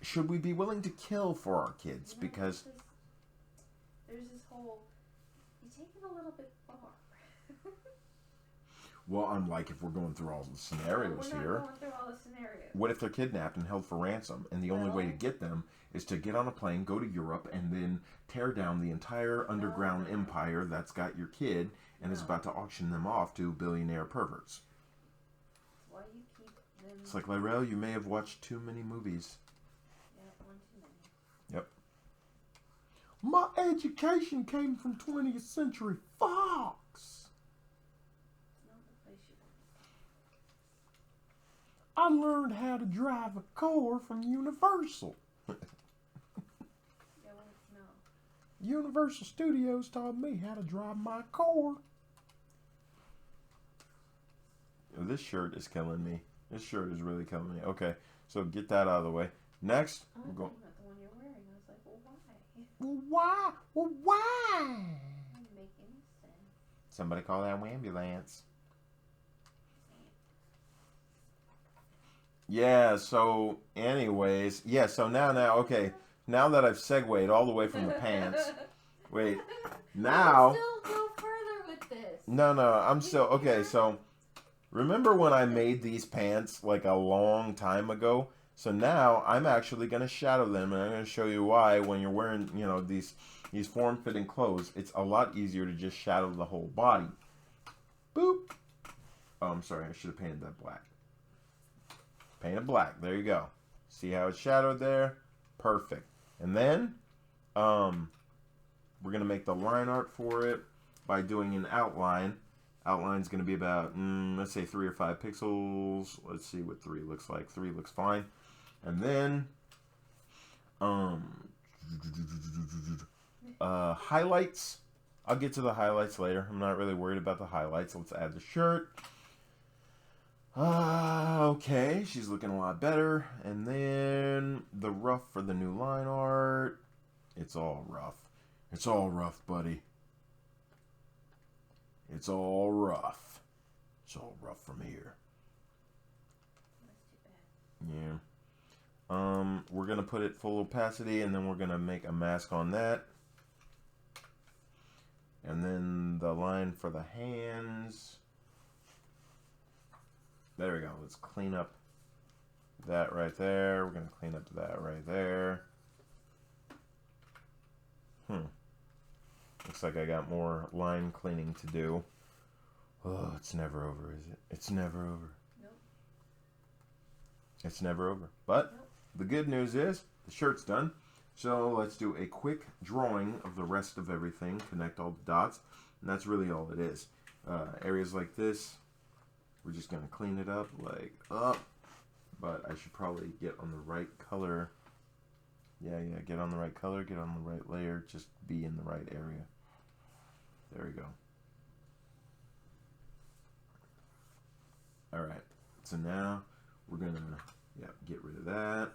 Should we be willing to kill for our kids? You know, because there's this whole take it a little bit far. Well, unlike if we're going through all the scenarios we're here. not going through all the scenarios. What if they're kidnapped and held for ransom, and the only way to get them is to get on a plane, go to Europe, and then tear down the entire underground empire that's got your kid and is about to auction them off to billionaire perverts? Why you keep them... It's like, Lyrell, you may have watched too many movies. Yeah, one too many. Yep. My education came from 20th Century Fox. I learned how to drive a car from Universal. Yeah, well, no. Universal Studios taught me how to drive my car. This shirt is killing me. This shirt is really killing me. Okay, so get that out of the way. Next, we're going. About the one you're wearing. I was like, well, why? Well, why? Well, why? Doesn't make any sense. Somebody call that ambulance. Yeah, so anyways, yeah, so now, okay, now that I've segued all the way from the pants, wait, now... Still go further with this. No, I'm still, okay, so, remember when I made these pants, like, a long time ago? So now, I'm actually going to shadow them, and I'm going to show you why when you're wearing, you know, these form-fitting clothes, it's a lot easier to just shadow the whole body. Boop. Oh, I'm sorry, I should have painted that black. Paint it black. There you go. See how it's shadowed there? Perfect. And then, we're going to make the line art for it by doing an outline. Outline's going to be about, let's say 3 or 5 pixels. Let's see what 3 looks like. 3 looks fine. And then, highlights. I'll get to the highlights later. I'm not really worried about the highlights. Let's add the shirt. Okay, she's looking a lot better. And then the rough for the new line art. It's all rough. It's all rough, buddy. It's all rough. It's all rough from here. Yeah. We're going to put it full opacity, and then we're going to make a mask on that. And then the line for the hands. There we go. Let's clean up that right there. We're going to clean up that right there. Looks like I got more line cleaning to do. Oh, it's never over, is it? It's never over. Nope. It's never over. But the good news is the shirt's done. So let's do a quick drawing of the rest of everything. Connect all the dots. And that's really all it is. Areas like this, we're just going to clean it up like up. But I should probably get on the right color. Yeah, get on the right color, get on the right layer, just be in the right area. There we go. Alright, so now we're going to get rid of that.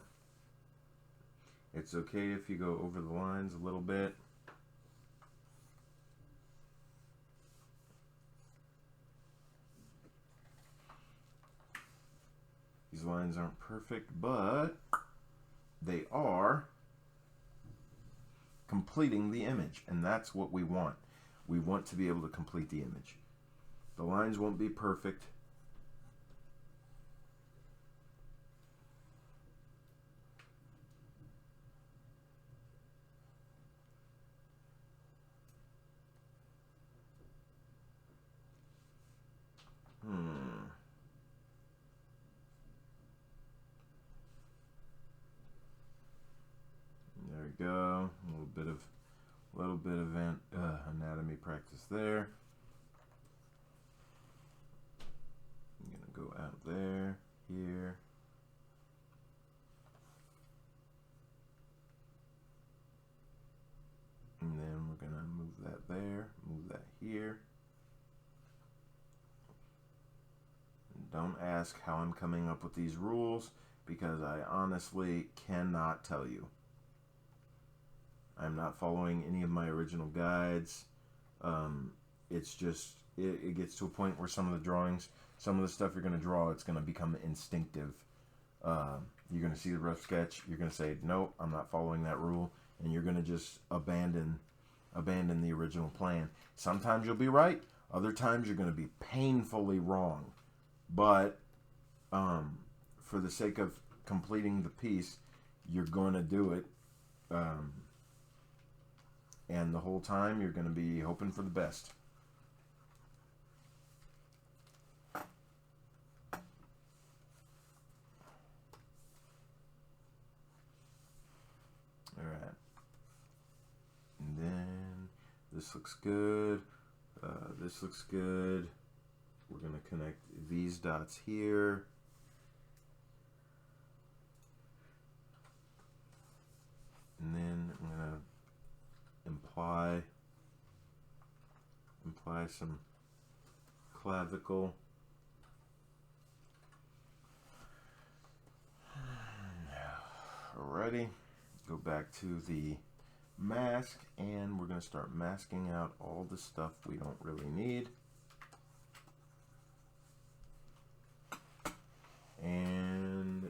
It's okay if you go over the lines a little bit. These lines aren't perfect, but they are completing the image, and that's what we want. We want to be able to complete the image. The lines won't be perfect. There we go. A little bit of anatomy practice there. I'm gonna go out there, here. And then we're gonna move that there, move that here. And don't ask how I'm coming up with these rules, because I honestly cannot tell you. I'm not following any of my original guides. It's just, it gets to a point where some of the drawings, some of the stuff you're going to draw, it's going to become instinctive. You're going to see the rough sketch. You're going to say, nope, I'm not following that rule. And you're going to just abandon abandon the original plan. Sometimes you'll be right. Other times you're going to be painfully wrong. But for the sake of completing the piece, you're going to do it. And the whole time you're going to be hoping for the best. Alright. And then this looks good. This looks good. We're going to connect these dots here. And then I'm going to imply some clavicle. Alrighty. Go back to the mask, and we're going to start masking out all the stuff we don't really need. And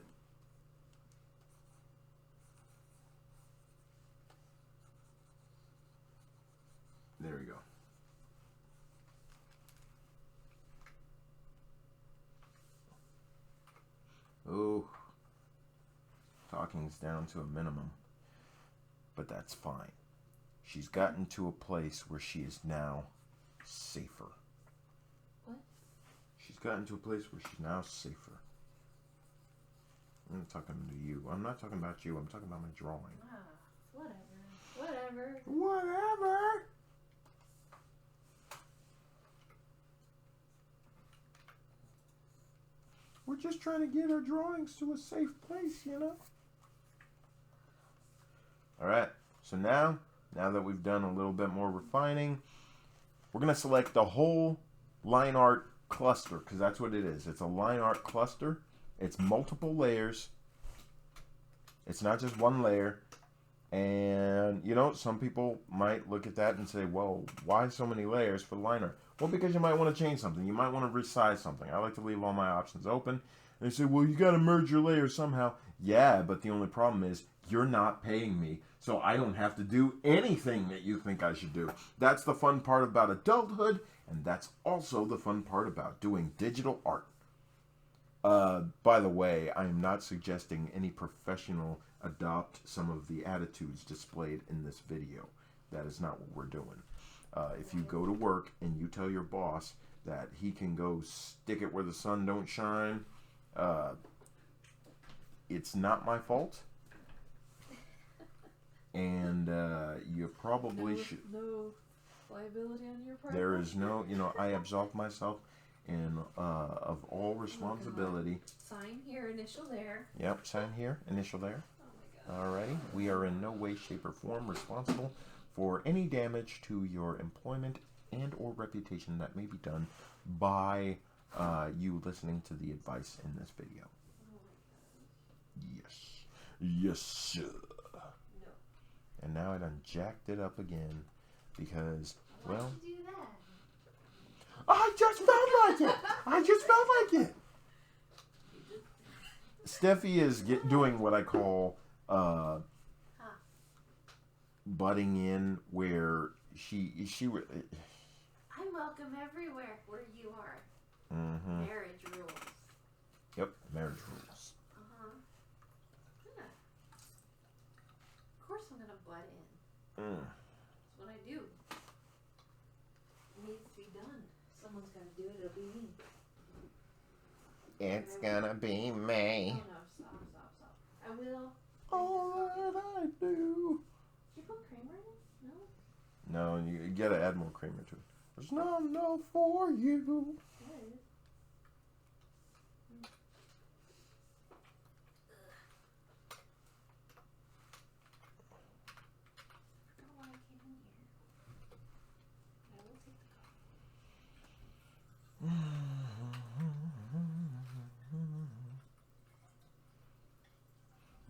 there we go. Oh, talking's down to a minimum. But that's fine. She's gotten to a place where she is now safer. What? She's gotten to a place where she's now safer. I'm not talking to you. I'm not talking about you. I'm talking about my drawing. Whatever. Whatever. We're just trying to get our drawings to a safe place, you know? Alright, so now that we've done a little bit more refining, we're going to select the whole line art cluster, because that's what it is. It's a line art cluster. It's multiple layers. It's not just one layer. And, you know, some people might look at that and say, well, why so many layers for the line art? Well, because you might want to change something. You might want to resize something. I like to leave all my options open. And they say, well, you got to merge your layers somehow. Yeah, but the only problem is you're not paying me, so I don't have to do anything that you think I should do. That's the fun part about adulthood, and that's also the fun part about doing digital art. By the way, I am not suggesting any professional adopt some of the attitudes displayed in this video. That is not what we're doing. If you go to work and you tell your boss that he can go stick it where the sun don't shine, it's not my fault. And you probably should. No liability on your part? There is no, you know, I absolve myself of all responsibility. Sign here, initial there. Yep, sign here, initial there. Oh my God. Alrighty. We are in no way, shape, or form responsible for any damage to your employment and or reputation that may be done by you listening to the advice in this video. Oh my God. Yes. Yes, sir. No. And now I done jacked it up again because, Why'd well, you do that? I just felt like it. I just felt like it. Steffi is doing what I call butting in, where she. I'm welcome everywhere where you are. Mm-hmm. Marriage rules. Yep, marriage rules. Yeah. Of course I'm gonna butt in. That's what I do. It needs to be done. Someone's gonna do it. It'll be me. It's gonna be me. No, stop. I will. All that I do. Did you put creamer in it? No, No? you gotta add more creamer to it. There's no for you. Yeah, it is. I forgot why I came in here. I will take the coffee.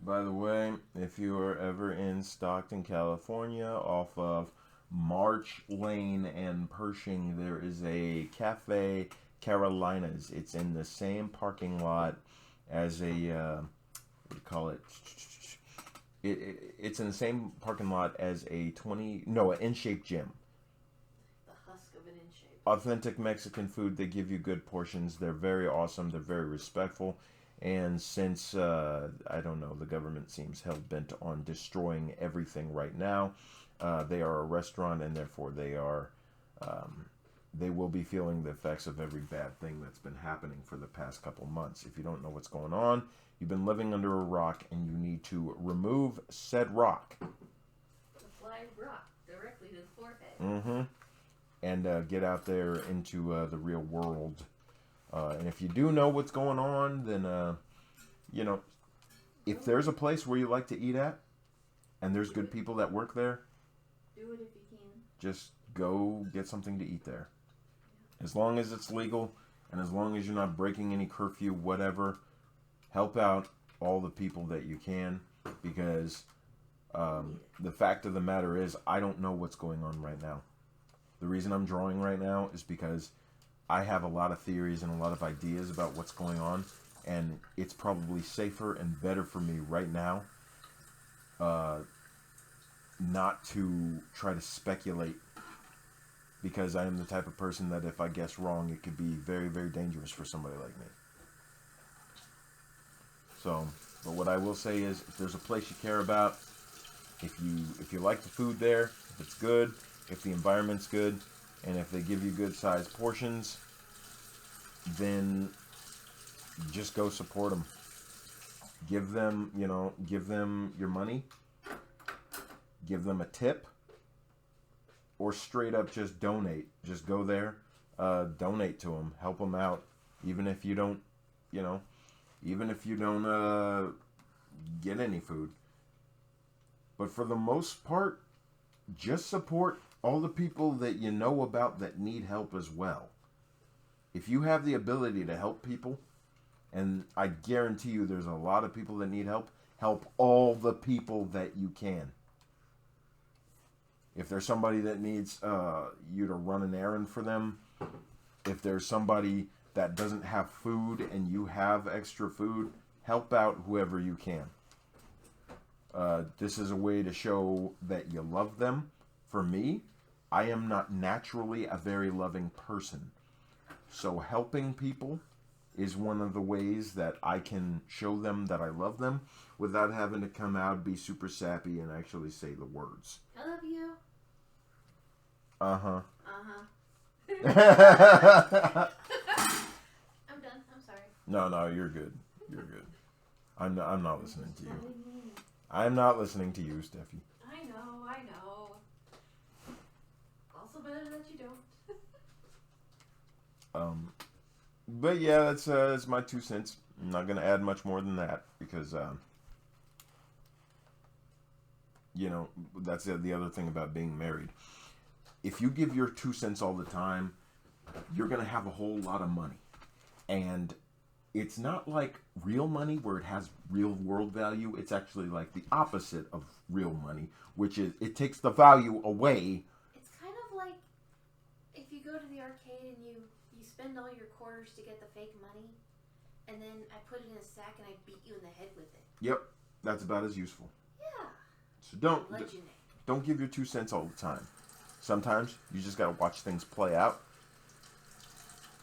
By the way, if you are ever in Stockton, California, off of March Lane and Pershing, there is a Cafe Carolinas. It's in the same parking lot as a, what do you call it? It's in the same parking lot as an in-shape gym. The husk of an in shape. Authentic Mexican food. They give you good portions. They're very awesome. They're very respectful. And since, I don't know, the government seems hell-bent on destroying everything right now, they are a restaurant, and therefore they will be feeling the effects of every bad thing that's been happening for the past couple months. If you don't know what's going on, you've been living under a rock, and you need to remove said rock. Apply rock directly to the forehead. Mm-hmm. And get out there into the real world. And if you do know what's going on, then, if there's a place where you like to eat at, and there's good people that work there, do it if you can. just go get something to eat there. As long as it's legal, and as long as you're not breaking any curfew, whatever, help out all the people that you can, because the fact of the matter is, I don't know what's going on right now. The reason I'm drawing right now is because I have a lot of theories and a lot of ideas about what's going on, and it's probably safer and better for me right now not to try to speculate, because I am the type of person that if I guess wrong, it could be very, very dangerous for somebody like me. So, but what I will say is, if there's a place you care about, if you like the food there, if it's good, if the environment's good, and if they give you good sized portions, then just go support them. Give them your money, give them a tip, or straight up just donate. Just go there, donate to them, help them out, even if you don't get any food. But for the most part, just support all the people that you know about that need help as well. If you have the ability to help people, and I guarantee you there's a lot of people that need help, help all the people that you can. If there's somebody that needs you to run an errand for them, if there's somebody that doesn't have food and you have extra food, help out whoever you can. This is a way to show that you love them. For me, I am not naturally a very loving person. So helping people is one of the ways that I can show them that I love them without having to come out, be super sappy, and actually say the words. I love you. Uh-huh. Uh-huh. I'm done. I'm sorry. No, you're good. You're good. I'm not listening to you. I'm not listening to you, Steffi. I know. Also better that you don't. But yeah, that's my 2 cents. I'm not gonna add much more than that, because that's the other thing about being married. If you give your 2 cents all the time, you're gonna have a whole lot of money, and it's not like real money where it has real world value. It's actually like the opposite of real money, which is it takes the value away. It's kind of like if you go to the arcade and you spend all your quarters to get the fake money, and then I put it in a sack and I beat you in the head with it. Yep, that's about as useful. Yeah. So don't give your 2 cents all the time. Sometimes you just gotta watch things play out.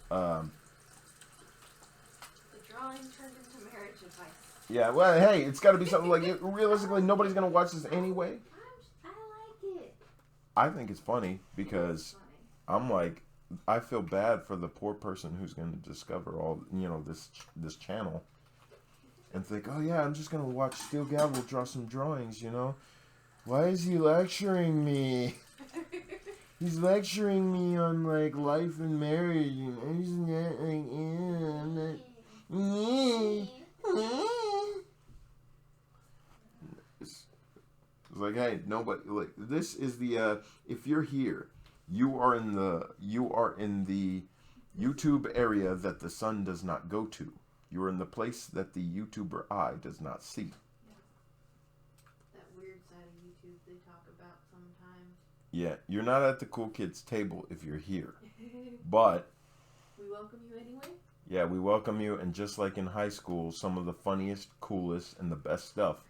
The drawing turned into marriage advice. Yeah, well, hey, it's got to be something like it. Realistically, nobody's gonna watch this anyway. I like it. I think it's funny because I'm like, I feel bad for the poor person who's gonna discover all this channel and think, oh yeah, I'm just gonna watch SteelGavel draw some drawings. Why is he lecturing me? He's lecturing me on like life and marriage, and I'm just not like, I'm not. It's like, hey, nobody, like, this is the if you're here, you are in the YouTube area that the sun does not go to. You're in the place that the YouTuber eye does not see. That weird side of YouTube they talk about sometimes. Yeah, you're not at the cool kids table if you're here. But we welcome you anyway? Yeah, we welcome you, and just like in high school, some of the funniest, coolest, and the best stuff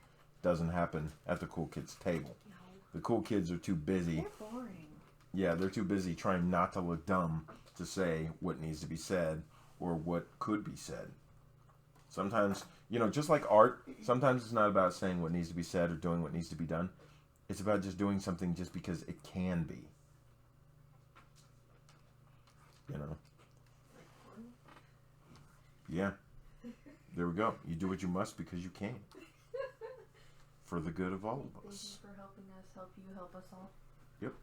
doesn't happen at the cool kids table. No. The cool kids are too busy. They're boring. Yeah, they're too busy trying not to look dumb to say what needs to be said or what could be said. Sometimes, just like art, sometimes it's not about saying what needs to be said or doing what needs to be done. It's about just doing something just because it can be. Yeah. There we go. You do what you must because you can. For the good of all of us. Thank you for helping us help you help us all. Yep.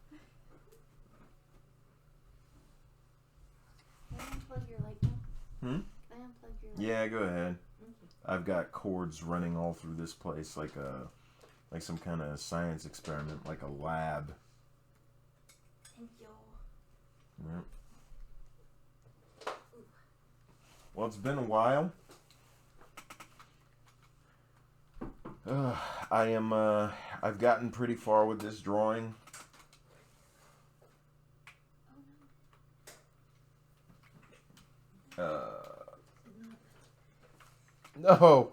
Can I unplug your light bulb? Can I unplug your light bulb? Yeah, go ahead. Thank you. I've got cords running all through this place like some kind of science experiment, like a lab. Thank you. Yep. Well, it's been a while. I've gotten pretty far with this drawing. No!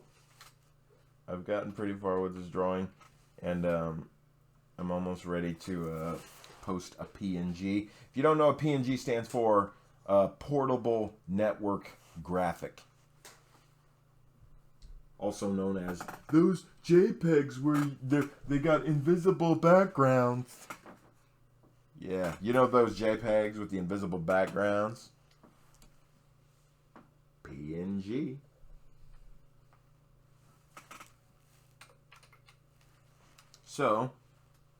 I've gotten pretty far with this drawing, and I'm almost ready to post a PNG. If you don't know what PNG stands for, Portable Network Graphic. Also known as those JPEGs where they got invisible backgrounds. Yeah, you know those JPEGs with the invisible backgrounds? PNG. So,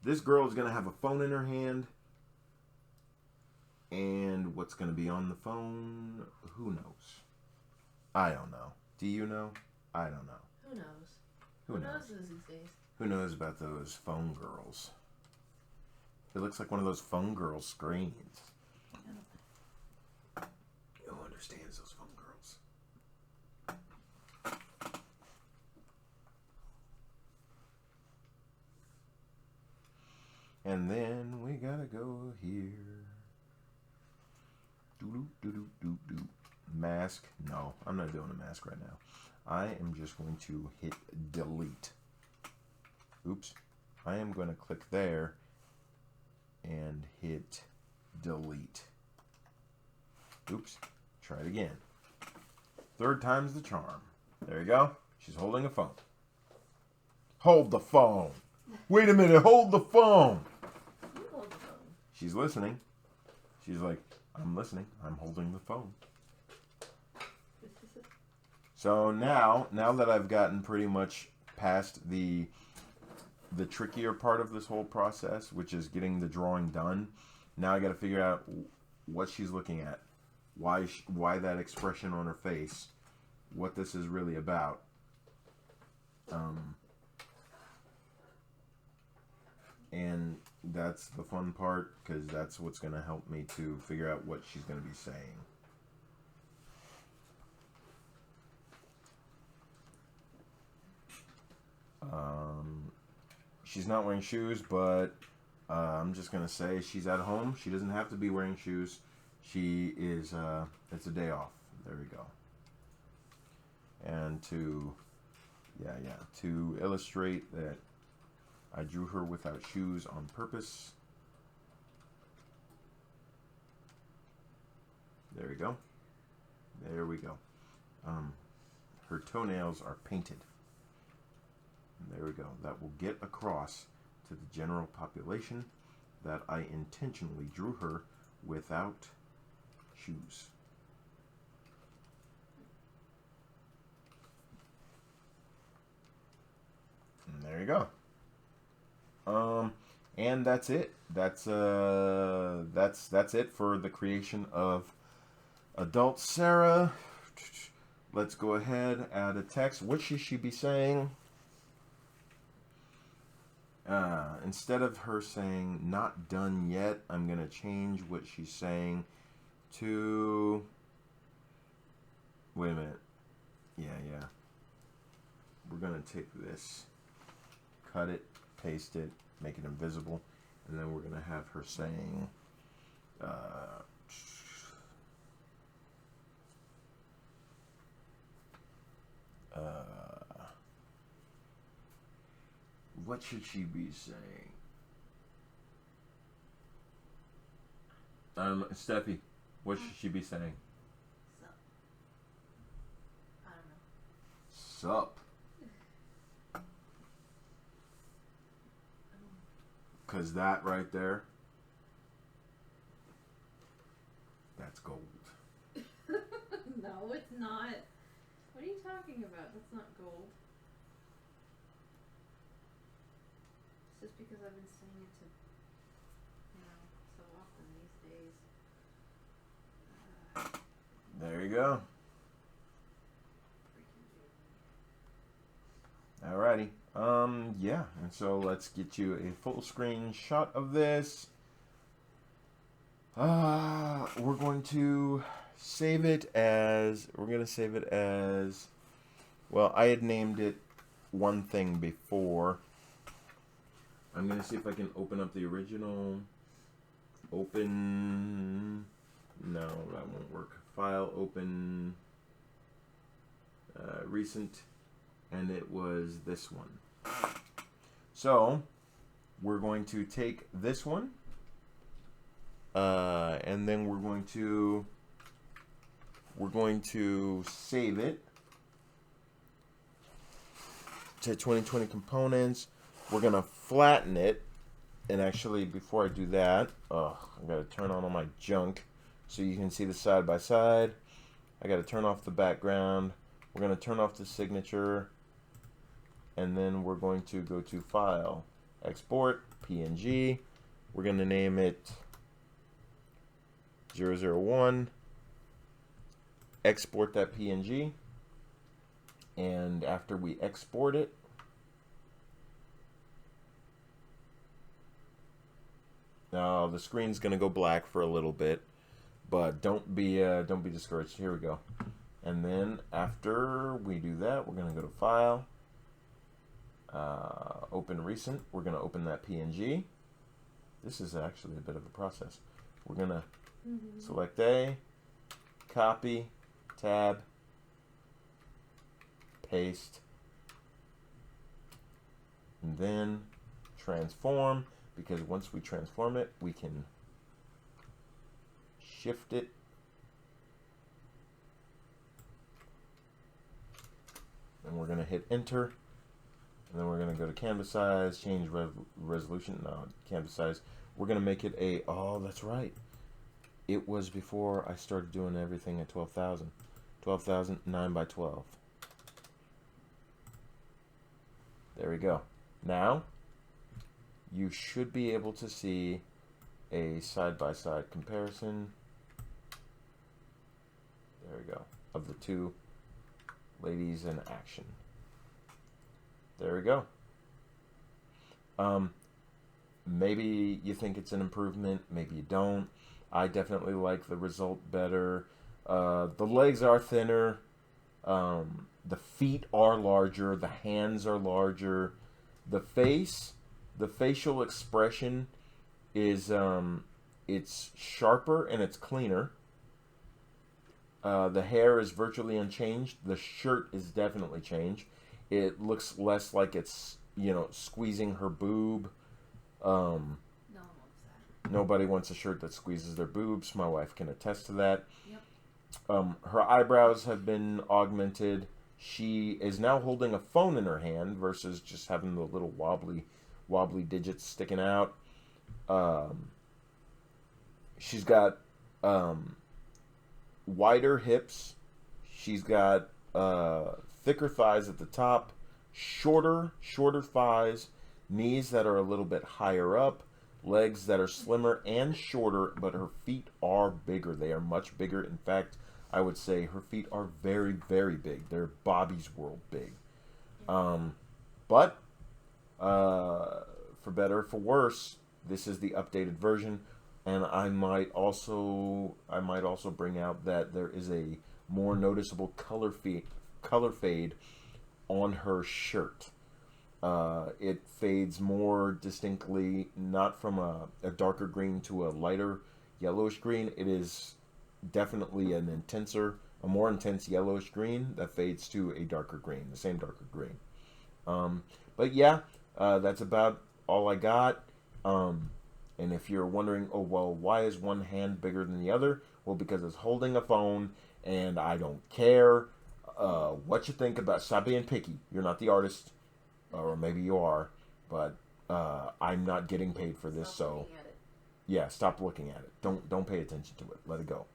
this girl is going to have a phone in her hand. And what's going to be on the phone? Who knows? I don't know. Do you know? I don't know. Who knows? Who knows these days? Who knows about those phone girls? It looks like one of those phone girl screens. Who understands those phone girls? And then we gotta go here. Doo-doo-doo-doo-doo-doo. Mask. No, I'm not doing a mask right now. I am just going to hit delete. Oops. I am going to click there and hit delete. Oops. Try it again. Third time's the charm. There you go. She's holding a phone. Hold the phone. Wait a minute. Hold the phone. You hold the phone. She's listening. She's like, I'm listening. I'm holding the phone. So now that I've gotten pretty much past the trickier part of this whole process, which is getting the drawing done, now I got to figure out what she's looking at, why that expression on her face, what this is really about. And that's the fun part, because that's what's going to help me to figure out what she's going to be saying. She's not wearing shoes, but I'm just going to say she's at home. She doesn't have to be wearing shoes. She is, it's a day off. There we go. And to illustrate that I drew her without shoes on purpose. There we go. There we go. Her toenails are painted. There we go. That will get across to the general population that I intentionally drew her without shoes. And there you go. And that's it. That's it for the creation of Adult Sarah. Let's go ahead, add a text. What should she be saying? Instead of her saying not done yet, I'm going to change what she's saying to... Wait a minute. Yeah. We're going to take this, cut it, paste it, make it invisible, and then we're going to have her saying... What should she be saying? Steffi, what should she be saying? Sup. I don't know. Sup. Because that right there, that's gold. No, it's not. What are you talking about? That's not gold. It's just because I've been saying it to, so often these days. There you go. Alrighty. Yeah, and so let's get you a full screen shot of this. We're going to save it as, well, I had named it one thing before. I'm going to see if I can open up the original. Open, no, that won't work. File, open, recent, and it was this one. So, we're going to take this one, and then we're going to save it to 2020 components. We're gonna flatten it, and actually, before I do that, I gotta turn on all my junk so you can see the side by side. I gotta turn off the background. We're gonna turn off the signature, and then we're going to go to File, Export, PNG. We're gonna name it 001. Export that PNG, and after we export it, now the screen's gonna go black for a little bit, but don't be discouraged. Here we go. And then after we do that, we're gonna go to File, Open Recent. We're gonna open that PNG. This is actually a bit of a process. We're gonna select A, copy, tab, paste, and then transform, because once we transform it, we can shift it, and we're going to hit enter, and then we're going to go to canvas size, change resolution, no, canvas size. We're going to make it a, oh, that's right. It was before I started doing everything at 12,000. 12,000, 9 by 12. There we go. Now, you should be able to see a side-by-side comparison. There we go. Of the two ladies in action. There we go. Maybe you think it's an improvement, maybe you don't. I definitely like the result better. The legs are thinner. The feet are larger. The hands are larger. The face, the facial expression is it's sharper and it's cleaner. The hair is virtually unchanged. The shirt is definitely changed. It looks less like it's, squeezing her boob. Nobody wants a shirt that squeezes their boobs. My wife can attest to that. Yep. Her eyebrows have been augmented. She is now holding a phone in her hand versus just having the little wobbly digits sticking out. She's got wider hips. She's got thicker thighs at the top, shorter thighs, knees that are a little bit higher up, legs that are slimmer and shorter, but her feet are bigger. They are much bigger. In fact, I would say her feet are very, very big. They're Bobby's World big. But for better or for worse, this is the updated version, and I might also bring out that there is a more noticeable color fade on her shirt. It fades more distinctly, not from a darker green to a lighter yellowish green. It is definitely a more intense yellowish green that fades to a darker green, the same darker green. But yeah, That's about all I got. And if you're wondering, oh, well, why is one hand bigger than the other? Well, because it's holding a phone, and I don't care what you think about. Stop being picky. You're not the artist, or maybe you are, but I'm not getting paid for this, so yeah, stop looking at it. Don't pay attention to it. Let it go.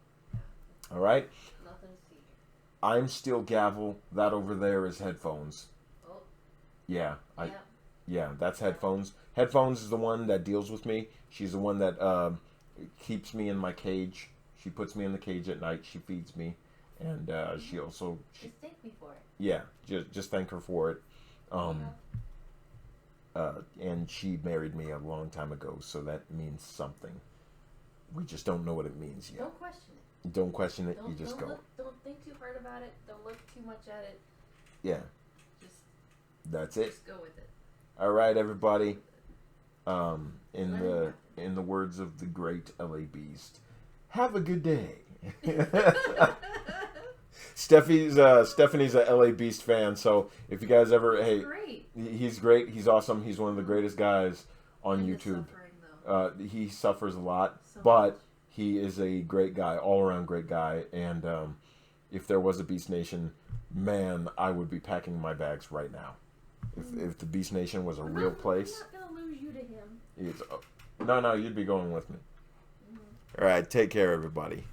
All right. Nothing to see. I'm SteelGavel. That over there is headphones. Oh. Yeah. Yeah. Yeah, that's headphones. Headphones is the one that deals with me. She's the one that keeps me in my cage. She puts me in the cage at night. She feeds me, and she also Just thank me for it. yeah, just thank her for it. And she married me a long time ago, so that means something. We just don't know what it means yet. Don't question it. Don't question it. You just go. Don't think too hard about it. Don't look too much at it. Yeah. Just That's it. Just go with it. All right, everybody. In the words of the great LA Beast, have a good day. Stephanie's a LA Beast fan, so if you guys ever Great. he's great. He's awesome. He's one of the greatest guys on YouTube. He suffers a lot, but he is a great guy, all around great guy. And if there was a Beast Nation, man, I would be packing my bags right now. If the Beast Nation was a real place, I'm not gonna lose you to him. no, you'd be going with me. All right, take care, everybody.